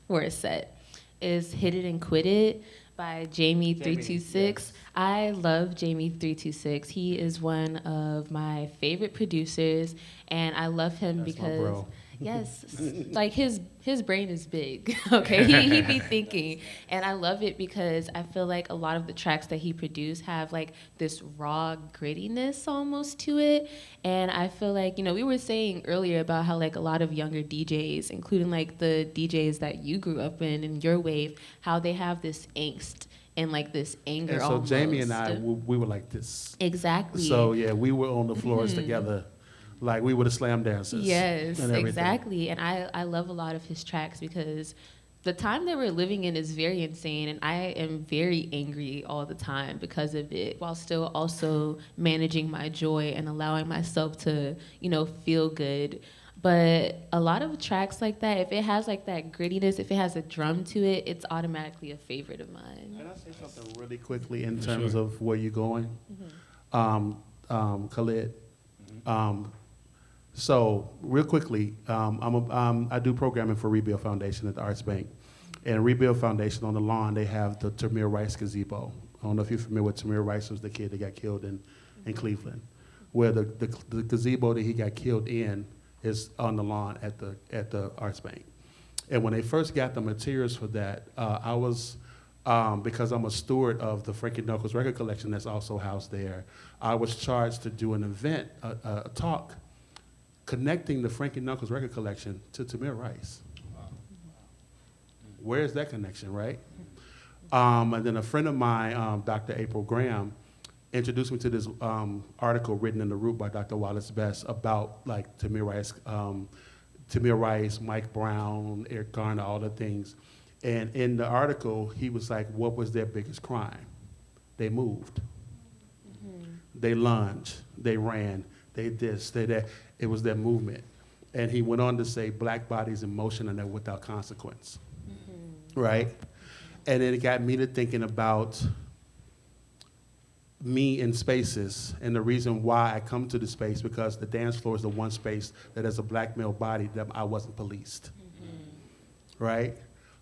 for a set, is Hit It and Quit It by Jamie326. Yes. I love Jamie326. He is one of my favorite producers, and I love him That's my because bro. yes, like his brain is big. Okay, he be thinking, and I love it because I feel like a lot of the tracks that he produced have like this raw grittiness almost to it, and I feel like, you know, we were saying earlier about how like a lot of younger DJs, including like the DJs that you grew up in your wave, how they have this angst and like this anger. And so almost. Jamie and I, we were like this. Exactly. So yeah, we were on the floors together, like we were the slam dancers. Yes, and everything. exactly. And I love a lot of his tracks because the time that we're living in is very insane, and I am very angry all the time because of it, while still also managing my joy and allowing myself to, you know, feel good. But a lot of tracks like that, if it has like that grittiness, if it has a drum to it, it's automatically a favorite of mine. Can I say something really quickly in terms of where you're going? Calid. So real quickly, I do programming for Rebuild Foundation at the Arts Bank. And Rebuild Foundation, on the lawn, they have the Tamir Rice gazebo. I don't know if you're familiar with Tamir Rice, was the kid that got killed in Cleveland, where the gazebo that he got killed in is on the lawn at the Arts Bank. And when they first got the materials for that, I was, because I'm a steward of the Frankie Knuckles record collection that's also housed there, I was charged to do an event, a talk, connecting the Frankie Knuckles record collection to Tamir Rice. Where's that connection, right? And then a friend of mine, Dr. April Graham, introduced me to this article written in The Root by Dr. Wallace Best about like Tamir Rice, Mike Brown, Eric Garner, all the things. And in the article, he was like, what was their biggest crime? They moved. They lunged, they ran, they this, they that. It was their movement. And he went on to say, black bodies in motion and they're without consequence, right? And then it got me to thinking about me in spaces, and the reason why I come to the space, because the dance floor is the one space that as a black male body that I wasn't policed, right?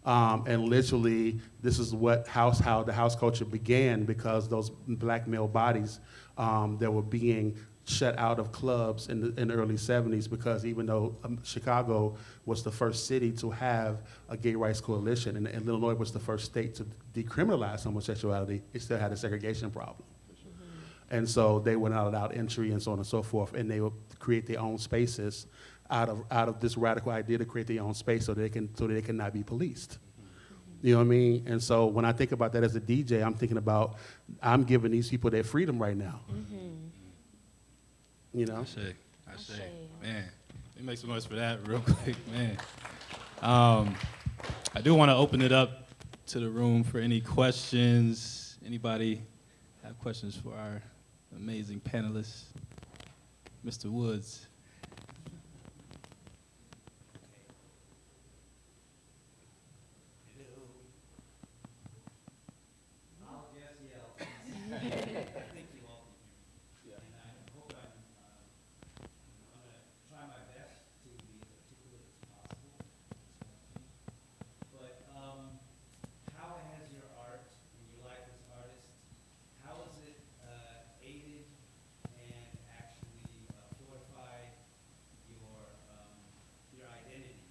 And literally, this is what how the house culture began, because those black male bodies that were being shut out of clubs in the early 70s, because even though Chicago was the first city to have a gay rights coalition, and Illinois was the first state to decriminalize homosexuality, it still had a segregation problem. And so they went out without entry and so on and so forth, and they would create their own spaces out of this radical idea to create their own space so they cannot be policed. You know what I mean? And so when I think about that as a DJ, I'm thinking about, I'm giving these people their freedom right now. You know? I say, man, let me make some noise for that real quick, man. I do want to open it up to the room for any questions. Anybody have questions for our amazing panelists? Mr. Woods. I'll just yell. Thank you all. And I hope I'm going to try my best to be as articulate as possible. But how has your art and your life as an artist, how has it aided and actually fortified your identity,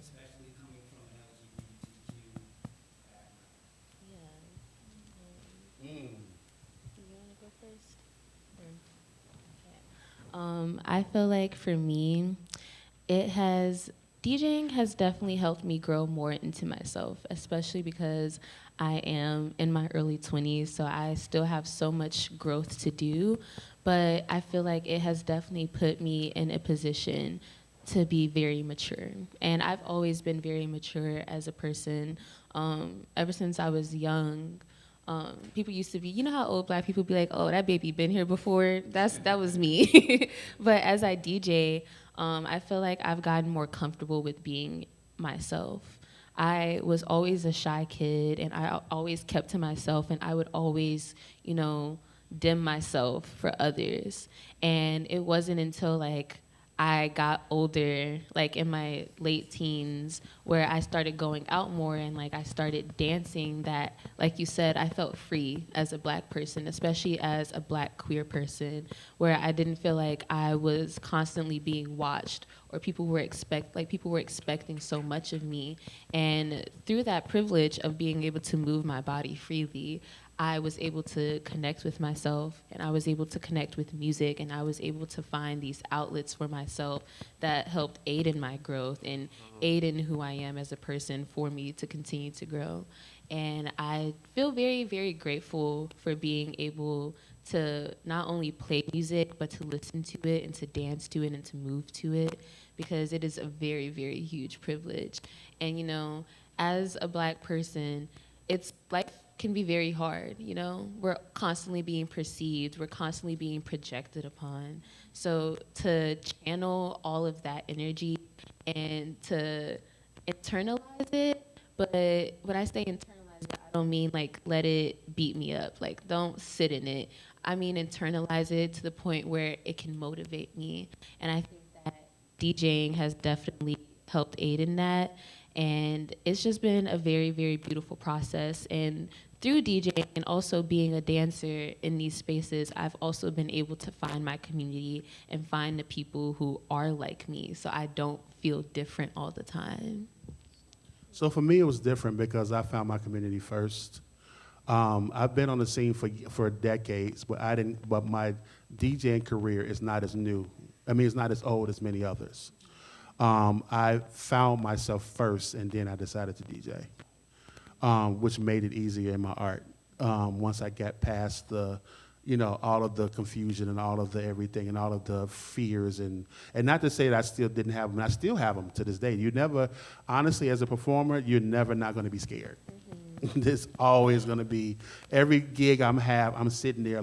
especially coming from an LGBTQ background? You want to go first? Okay. I feel like for me, DJing has definitely helped me grow more into myself, especially because I am in my early 20s, so I still have so much growth to do, but I feel like it has definitely put me in a position to be very mature. And I've always been very mature as a person. Ever since I was young, people used to be, you know how old black people be like, oh, that baby been here before? That was me. But as I DJ, I feel like I've gotten more comfortable with being myself. I was always a shy kid, and I always kept to myself, and I would always, dim myself for others. And it wasn't until I got older, in my late teens, where I started going out more and I started dancing, that, like you said, I felt free as a black person, especially as a black queer person, where I didn't feel like I was constantly being watched, or people were expecting so much of me. And through that privilege of being able to move my body freely, I was able to connect with myself, and I was able to connect with music, and I was able to find these outlets for myself that helped aid in my growth and aid in who I am as a person for me to continue to grow. And I feel very, very grateful for being able to not only play music, but to listen to it and to dance to it and to move to it, because it is a very, very huge privilege. And, as a black person, life can be very hard, We're constantly being perceived, we're constantly being projected upon. So to channel all of that energy and to internalize it, but when I say internalize it, I don't mean let it beat me up, don't sit in it. I mean internalize it to the point where it can motivate me. And I think that DJing has definitely helped aid in that. And it's just been a very, very beautiful process. And through DJing and also being a dancer in these spaces, I've also been able to find my community and find the people who are like me, so I don't feel different all the time. So for me, it was different because I found my community first. I've been on the scene for decades, but my DJing career is not as new. It's not as old as many others. I found myself first, and then I decided to DJ, which made it easier in my art. Once I got past the, all of the confusion and all of the everything and all of the fears, and not to say that I still didn't have them, I still have them to this day. You never, honestly, as a performer, you're never not going to be scared. There's always going to be, every gig I'm sitting there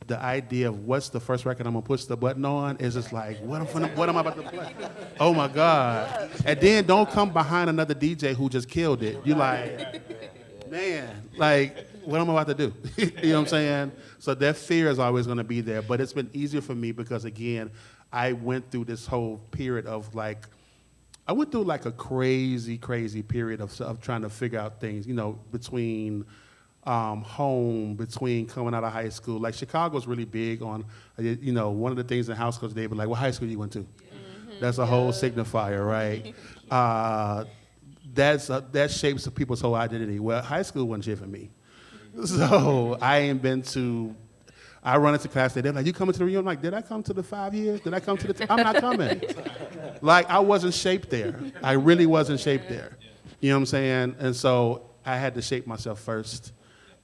the idea of what's the first record I'm gonna push the button on is just like, what am I about to play? Oh my God. And then don't come behind another DJ who just killed it. You like, man, like, what am I about to do? You know what I'm saying? So that fear is always gonna be there, but it's been easier for me because again, I went through this whole period of like, I went through like a crazy period of trying to figure out things, you know, between home, between coming out of high school. Like Chicago's really big on, you know, one of the things in house coach, they were like, what high school you went to? That's a whole signifier, right? That shapes people's whole identity. Well, high school wasn't shit for me. So I ain't been to, I run into class, they're like, you coming to the reunion? I'm like, did I come to the 5 years? Did I come to the, I'm not coming. Like, I wasn't shaped there. I really wasn't shaped there. You know what I'm saying? And so I had to shape myself first,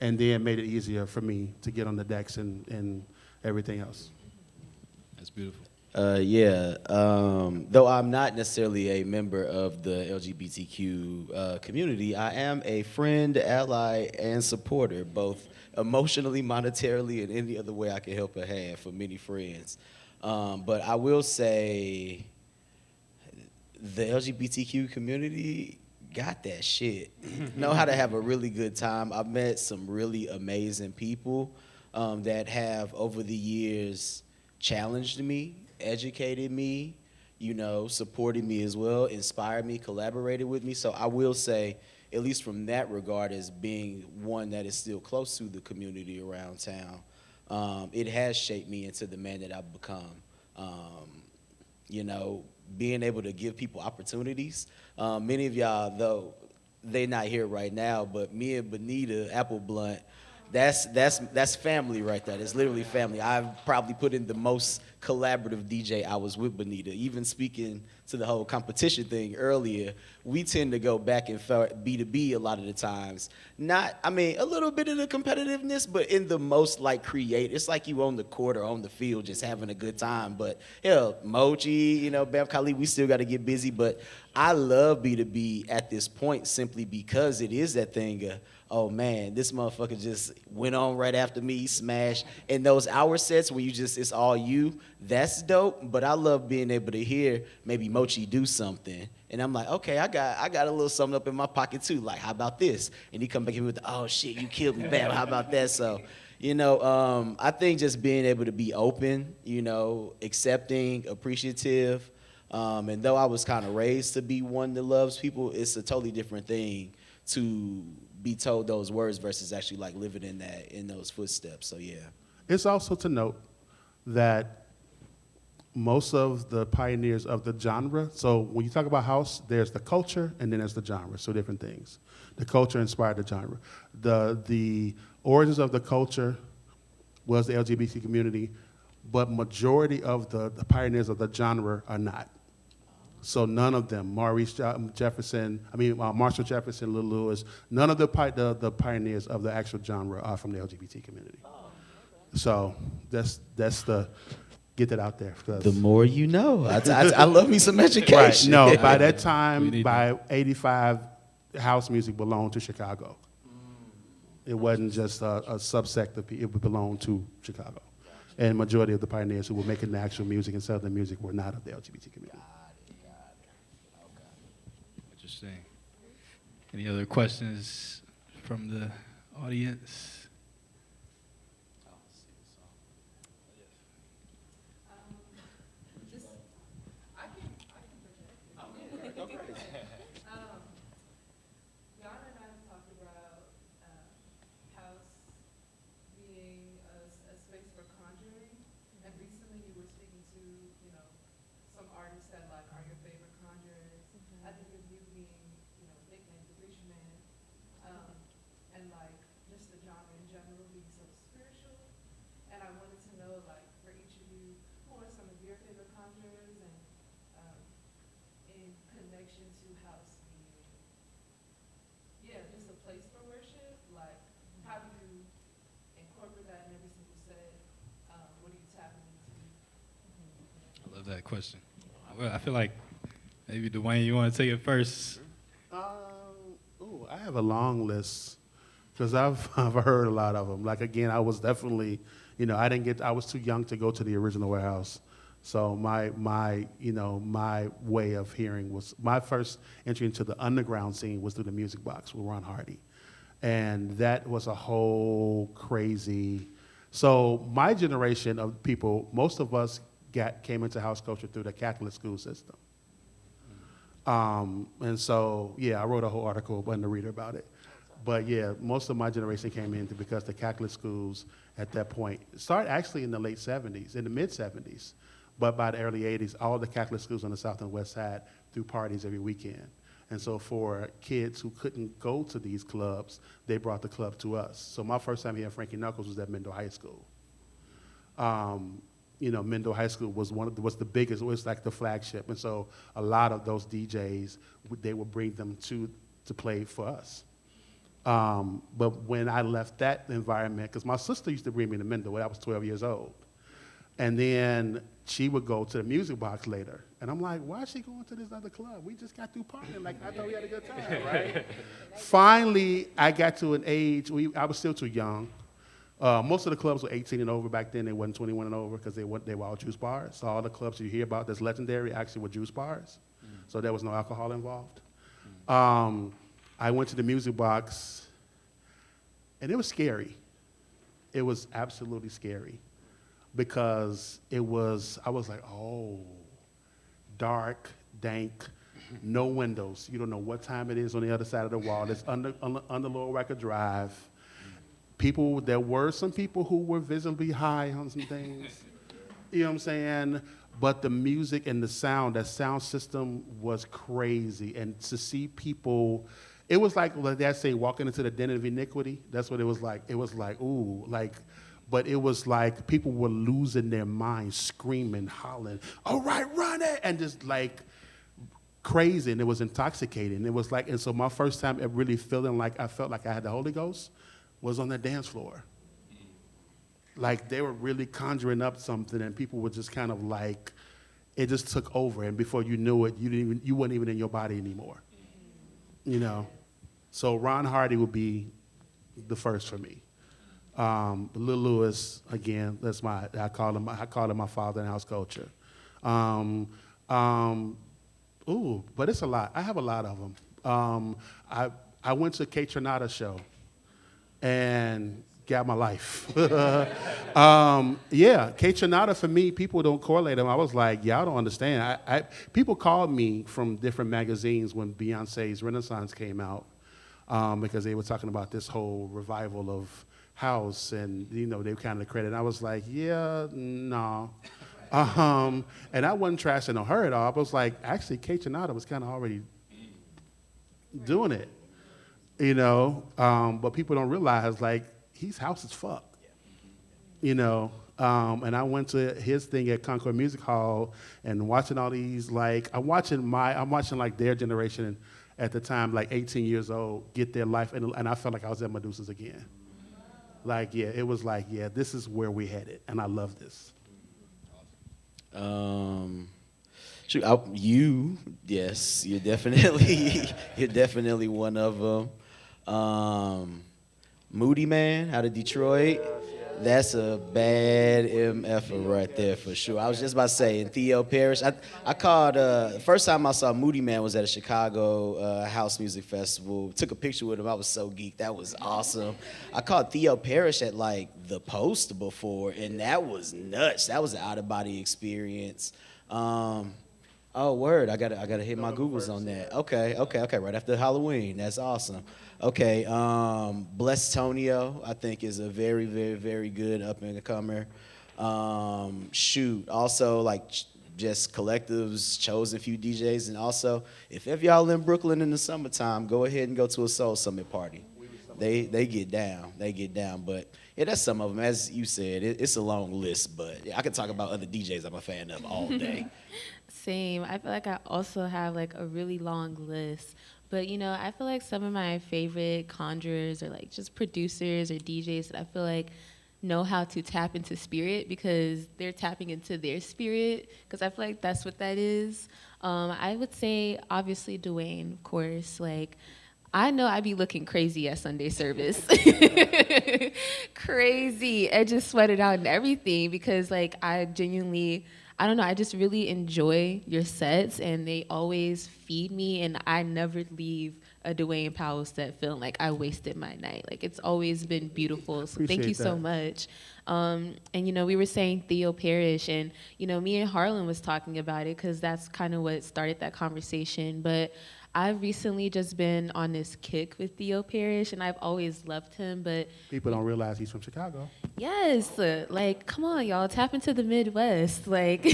and then made it easier for me to get on the decks and everything else. That's beautiful. Though I'm not necessarily a member of the LGBTQ community, I am a friend, ally, and supporter, both emotionally, monetarily, and any other way I can help a hand for many friends. But I will say the LGBTQ community got that shit. Know how to have a really good time. I've met some really amazing people that have, over the years, challenged me, educated me, you know, supported me as well, inspired me, collaborated with me. So I will say, at least from that regard, as being one that is still close to the community around town, it has shaped me into the man that I've become. You know, being able to give people opportunities. Many of y'all, though, they're not here right now, but me and Bonita Apple Blunt, that's family right there. It's literally family. I've probably put in the most collaborative DJ hours with Bonita. Even speaking to the whole competition thing earlier, we tend to go back and forth B2B a lot of the times. Not, I mean, a little bit of the competitiveness, but in the most like creative. It's like you on the court or on the field just having a good time. But hell, Mochi, you know, Bam Khalid, we still got to get busy. But I love B2B at this point simply because it is that thing of, oh man, this motherfucker just went on right after me, smashed. And those hour sets where you just, it's all you, that's dope. But I love being able to hear maybe Mochi do something. And I'm like, okay, I got a little something up in my pocket too. Like, how about this? And he come back in with the, oh shit, you killed me, bam, how about that? So, you know, I think just being able to be open, you know, accepting, appreciative. And though I was kind of raised to be one that loves people, it's a totally different thing to be told those words versus actually like living in those footsteps. So yeah. It's also to note that most of the pioneers of the genre, so when you talk about house, there's the culture and then there's the genre, so different things. The culture inspired the genre. The origins of the culture was the LGBT community, but majority of the pioneers of the genre are not. So none of them, Marshall Jefferson, Lil Lewis, none of the pioneers of the actual genre are from the LGBT community. So that's the, get that out there. The more you know. I love me some education. Right, no, by that time, by 85, house music belonged to Chicago. It wasn't just a subsect of people, it belonged to Chicago. And majority of the pioneers who were making the actual music and selling the music were not of the LGBT community. Interesting. Any other questions from the audience? Yanna and I have talked about house being a space for conjuring, and recently you were speaking to, you know, some artists that like are your favorite conjurers. I think of you being, you know, nicknamed the Preacher Man, and like just the genre in general being so spiritual. And I wanted to know, like, for each of you, who are some of your favorite conjurers, and in connection to house being, yeah, just a place for worship. Like, how do you incorporate that in every single set? What are you tapping into? I love that question. Well, I feel like maybe Duane, you want to take it first? I have a long list because I've heard a lot of them. Like again, I was definitely, I was too young to go to the original warehouse. So my way of hearing was, my first entry into the underground scene was through the Music Box with Ron Hardy. And that was a whole crazy, so my generation of people, most of us came into house culture through the Catholic school system. And so, I wrote a whole article in the Reader about it. But most of my generation came in because the Catholic schools at that point started actually in the late 70s, in the mid 70s. But by the early 80s, all the Catholic schools on the South and West Side threw parties every weekend. And so for kids who couldn't go to these clubs, they brought the club to us. So my first time hearing Frankie Knuckles was at Mendel High School. Mendel High School was was the biggest, it was like the flagship. And so a lot of those DJs, they would bring them to play for us. But when I left that environment, because my sister used to bring me to Mendel when I was 12 years old. And then she would go to the Music Box later. And I'm like, why is she going to this other club? We just got through partying. Like, I thought we had a good time, right? Finally, I got to an age, I was still too young. Most of the clubs were 18 and over back then. They wasn't 21 and over because they were all juice bars. So all the clubs you hear about that's legendary actually were juice bars. So there was no alcohol involved. I went to the Music Box, and it was scary. It was absolutely scary. Because I was like, oh, dark, dank, no windows. You don't know what time it is on the other side of the wall. It's under Lower Wacker Drive. There were some people who were visibly high on some things. You know what I'm saying? But the music and the sound, that sound system was crazy. And to see people, it was like they say, walking into the den of iniquity. That's what it was like. It was like, ooh, like. But it was like people were losing their minds, screaming, hollering, all right, run it, and just like crazy, and it was intoxicating. It was like, and so my first time ever really feeling like I felt like I had the Holy Ghost was on that dance floor. Like they were really conjuring up something, and people were just kind of like, it just took over, and before you knew it, you weren't even in your body anymore. So Ron Hardy would be the first for me. Lil Lewis, again, I call him my father in house culture. But it's a lot. I have a lot of them. I went to Kate Trinata's show and got my life. Kate Trinata, for me, people don't correlate them. I was like, y'all don't understand. People called me from different magazines when Beyonce's Renaissance came out because they were talking about this whole revival of house, and they kind of credit. And I was like, no. And I wasn't trashing on her at all. I was like, actually, Kate Trinata was kind of already doing it, But people don't realize, like, he's house as fuck, And I went to his thing at Concord Music Hall and watching all these, like, I'm watching like their generation at the time, like 18 years old, get their life, and I felt like I was at Medusa's again. Like, it was like, this is where we headed, and I love this. Yes, you're definitely one of them. Moody Man out of Detroit. That's a bad MF right there for sure. I was just about to say, in Theo Parrish, I called, the first time I saw Moody Man was at a Chicago house music festival. Took a picture with him. I was so geeked. That was awesome. I called Theo Parrish at like The Post before, and that was nuts. That was an out-of-body experience. Oh, word. I gotta hit my Googles on that. Okay. Right after Halloween. That's awesome. Okay. Bless Tonio, I think, is a very, very, very good up-and-comer. Also, like, just collectives, chosen few DJs. And also, if ever y'all in Brooklyn in the summertime, go ahead and go to a Soul Summit party. They get down. But, yeah, that's some of them. As you said, it's a long list. But I could talk about other DJs I'm a fan of all day. Same. I feel like I also have like a really long list. But, I feel like some of my favorite conjurers or like just producers or DJs that I feel like know how to tap into spirit because they're tapping into their spirit, because I feel like that's what that is. I would say, obviously, Duane, of course. Like, I know I be looking crazy at Sunday service. Crazy. I just sweated out and everything because like I genuinely, I don't know, I just really enjoy your sets and they always feed me and I never leave a Duane Powell set feeling like I wasted my night. Like it's always been beautiful. So thank you so much. And you know, we were saying Theo Parrish and you know, me and Harlan was talking about it because that's kind of what started that conversation. But I've recently just been on this kick with Theo Parrish, and I've always loved him, but... People don't realize he's from Chicago. Yes, like, come on, y'all, tap into the Midwest, like,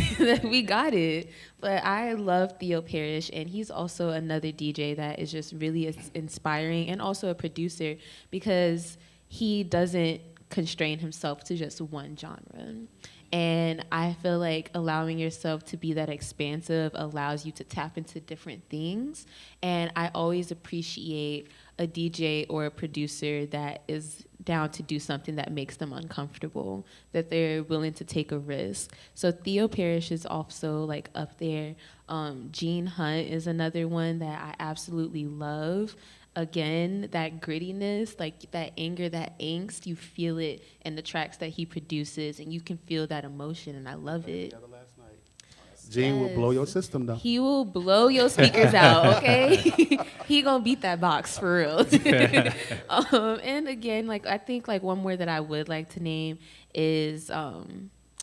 we got it. But I love Theo Parrish, and he's also another DJ that is just really inspiring, and also a producer, because he doesn't constrain himself to just one genre. And I feel like allowing yourself to be that expansive allows you to tap into different things. And I always appreciate a DJ or a producer that is down to do something that makes them uncomfortable, that they're willing to take a risk. So Theo Parrish is also like up there. Gene Hunt is another one that I absolutely love. Again, that grittiness, like that anger, that angst, you feel it in the tracks that he produces, and you can feel that emotion, and I love it. Gene will blow your system, though. He will blow your speakers out, okay? He gonna beat that box for real. And again, like I think like one more that I would like to name is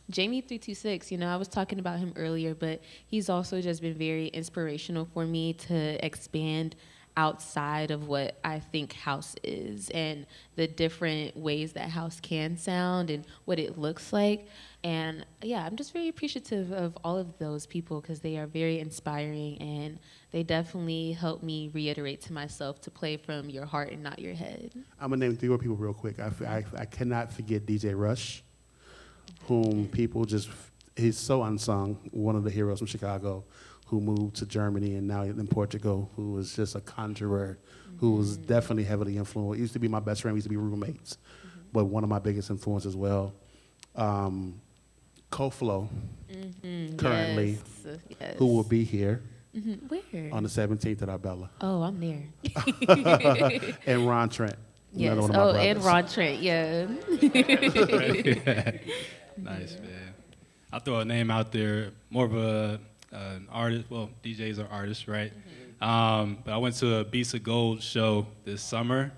Jamie 326. You know, I was talking about him earlier, but he's also just been very inspirational for me to expand outside of what I think house is and the different ways that house can sound and what it looks like. And yeah, I'm just very appreciative of all of those people because they are very inspiring and they definitely help me reiterate to myself to play from your heart and not your head. I'm gonna name 3 more people real quick. I cannot forget DJ Rush, whom people just, he's so unsung, one of the heroes from Chicago, who moved to Germany and now in Portugal, who was just a conjurer, who was definitely heavily influenced. He used to be my best friend, we used to be roommates, but one of my biggest influences as well. Koflo, currently, yes. who will be here Where? on the 17th at Arbella. Oh, I'm there. And Ron Trent. Yes. One of my Oh, brothers. and Ron Trent, yeah. Nice, man. I'll throw a name out there, more of an artist. Well, DJs are artists, right? But I went to a Beats of Gold show this summer,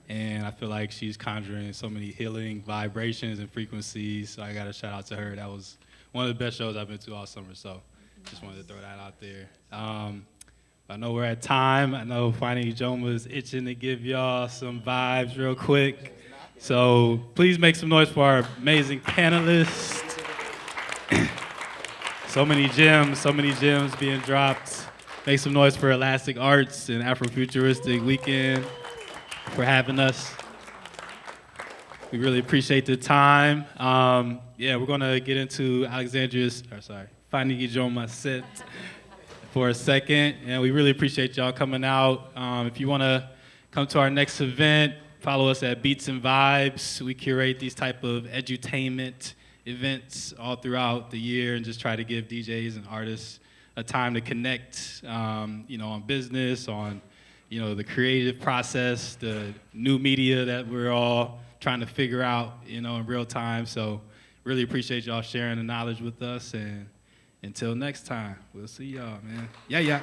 and I feel like she's conjuring so many healing vibrations and frequencies, so I got to shout out to her. That was one of the best shows I've been to all summer, so just wanted to throw that out there. I know we're at time. I know finding Ijeoma is itching to give y'all some vibes real quick. So please make some noise for our amazing panelists. So many gems being dropped. Make some noise for Elastic Arts and Afrofuturistic Weekend for having us. We really appreciate the time. Yeah, we're gonna get into Finding Ijeoma set for a second, and we really appreciate y'all coming out. If you wanna come to our next event, follow us at Beats and Vibes. We curate these type of edutainment events all throughout the year and just try to give DJs and artists a time to connect, on business, on, the creative process, the new media that we're all trying to figure out, in real time. So really appreciate y'all sharing the knowledge with us, and until next time, we'll see y'all, man. Yeah.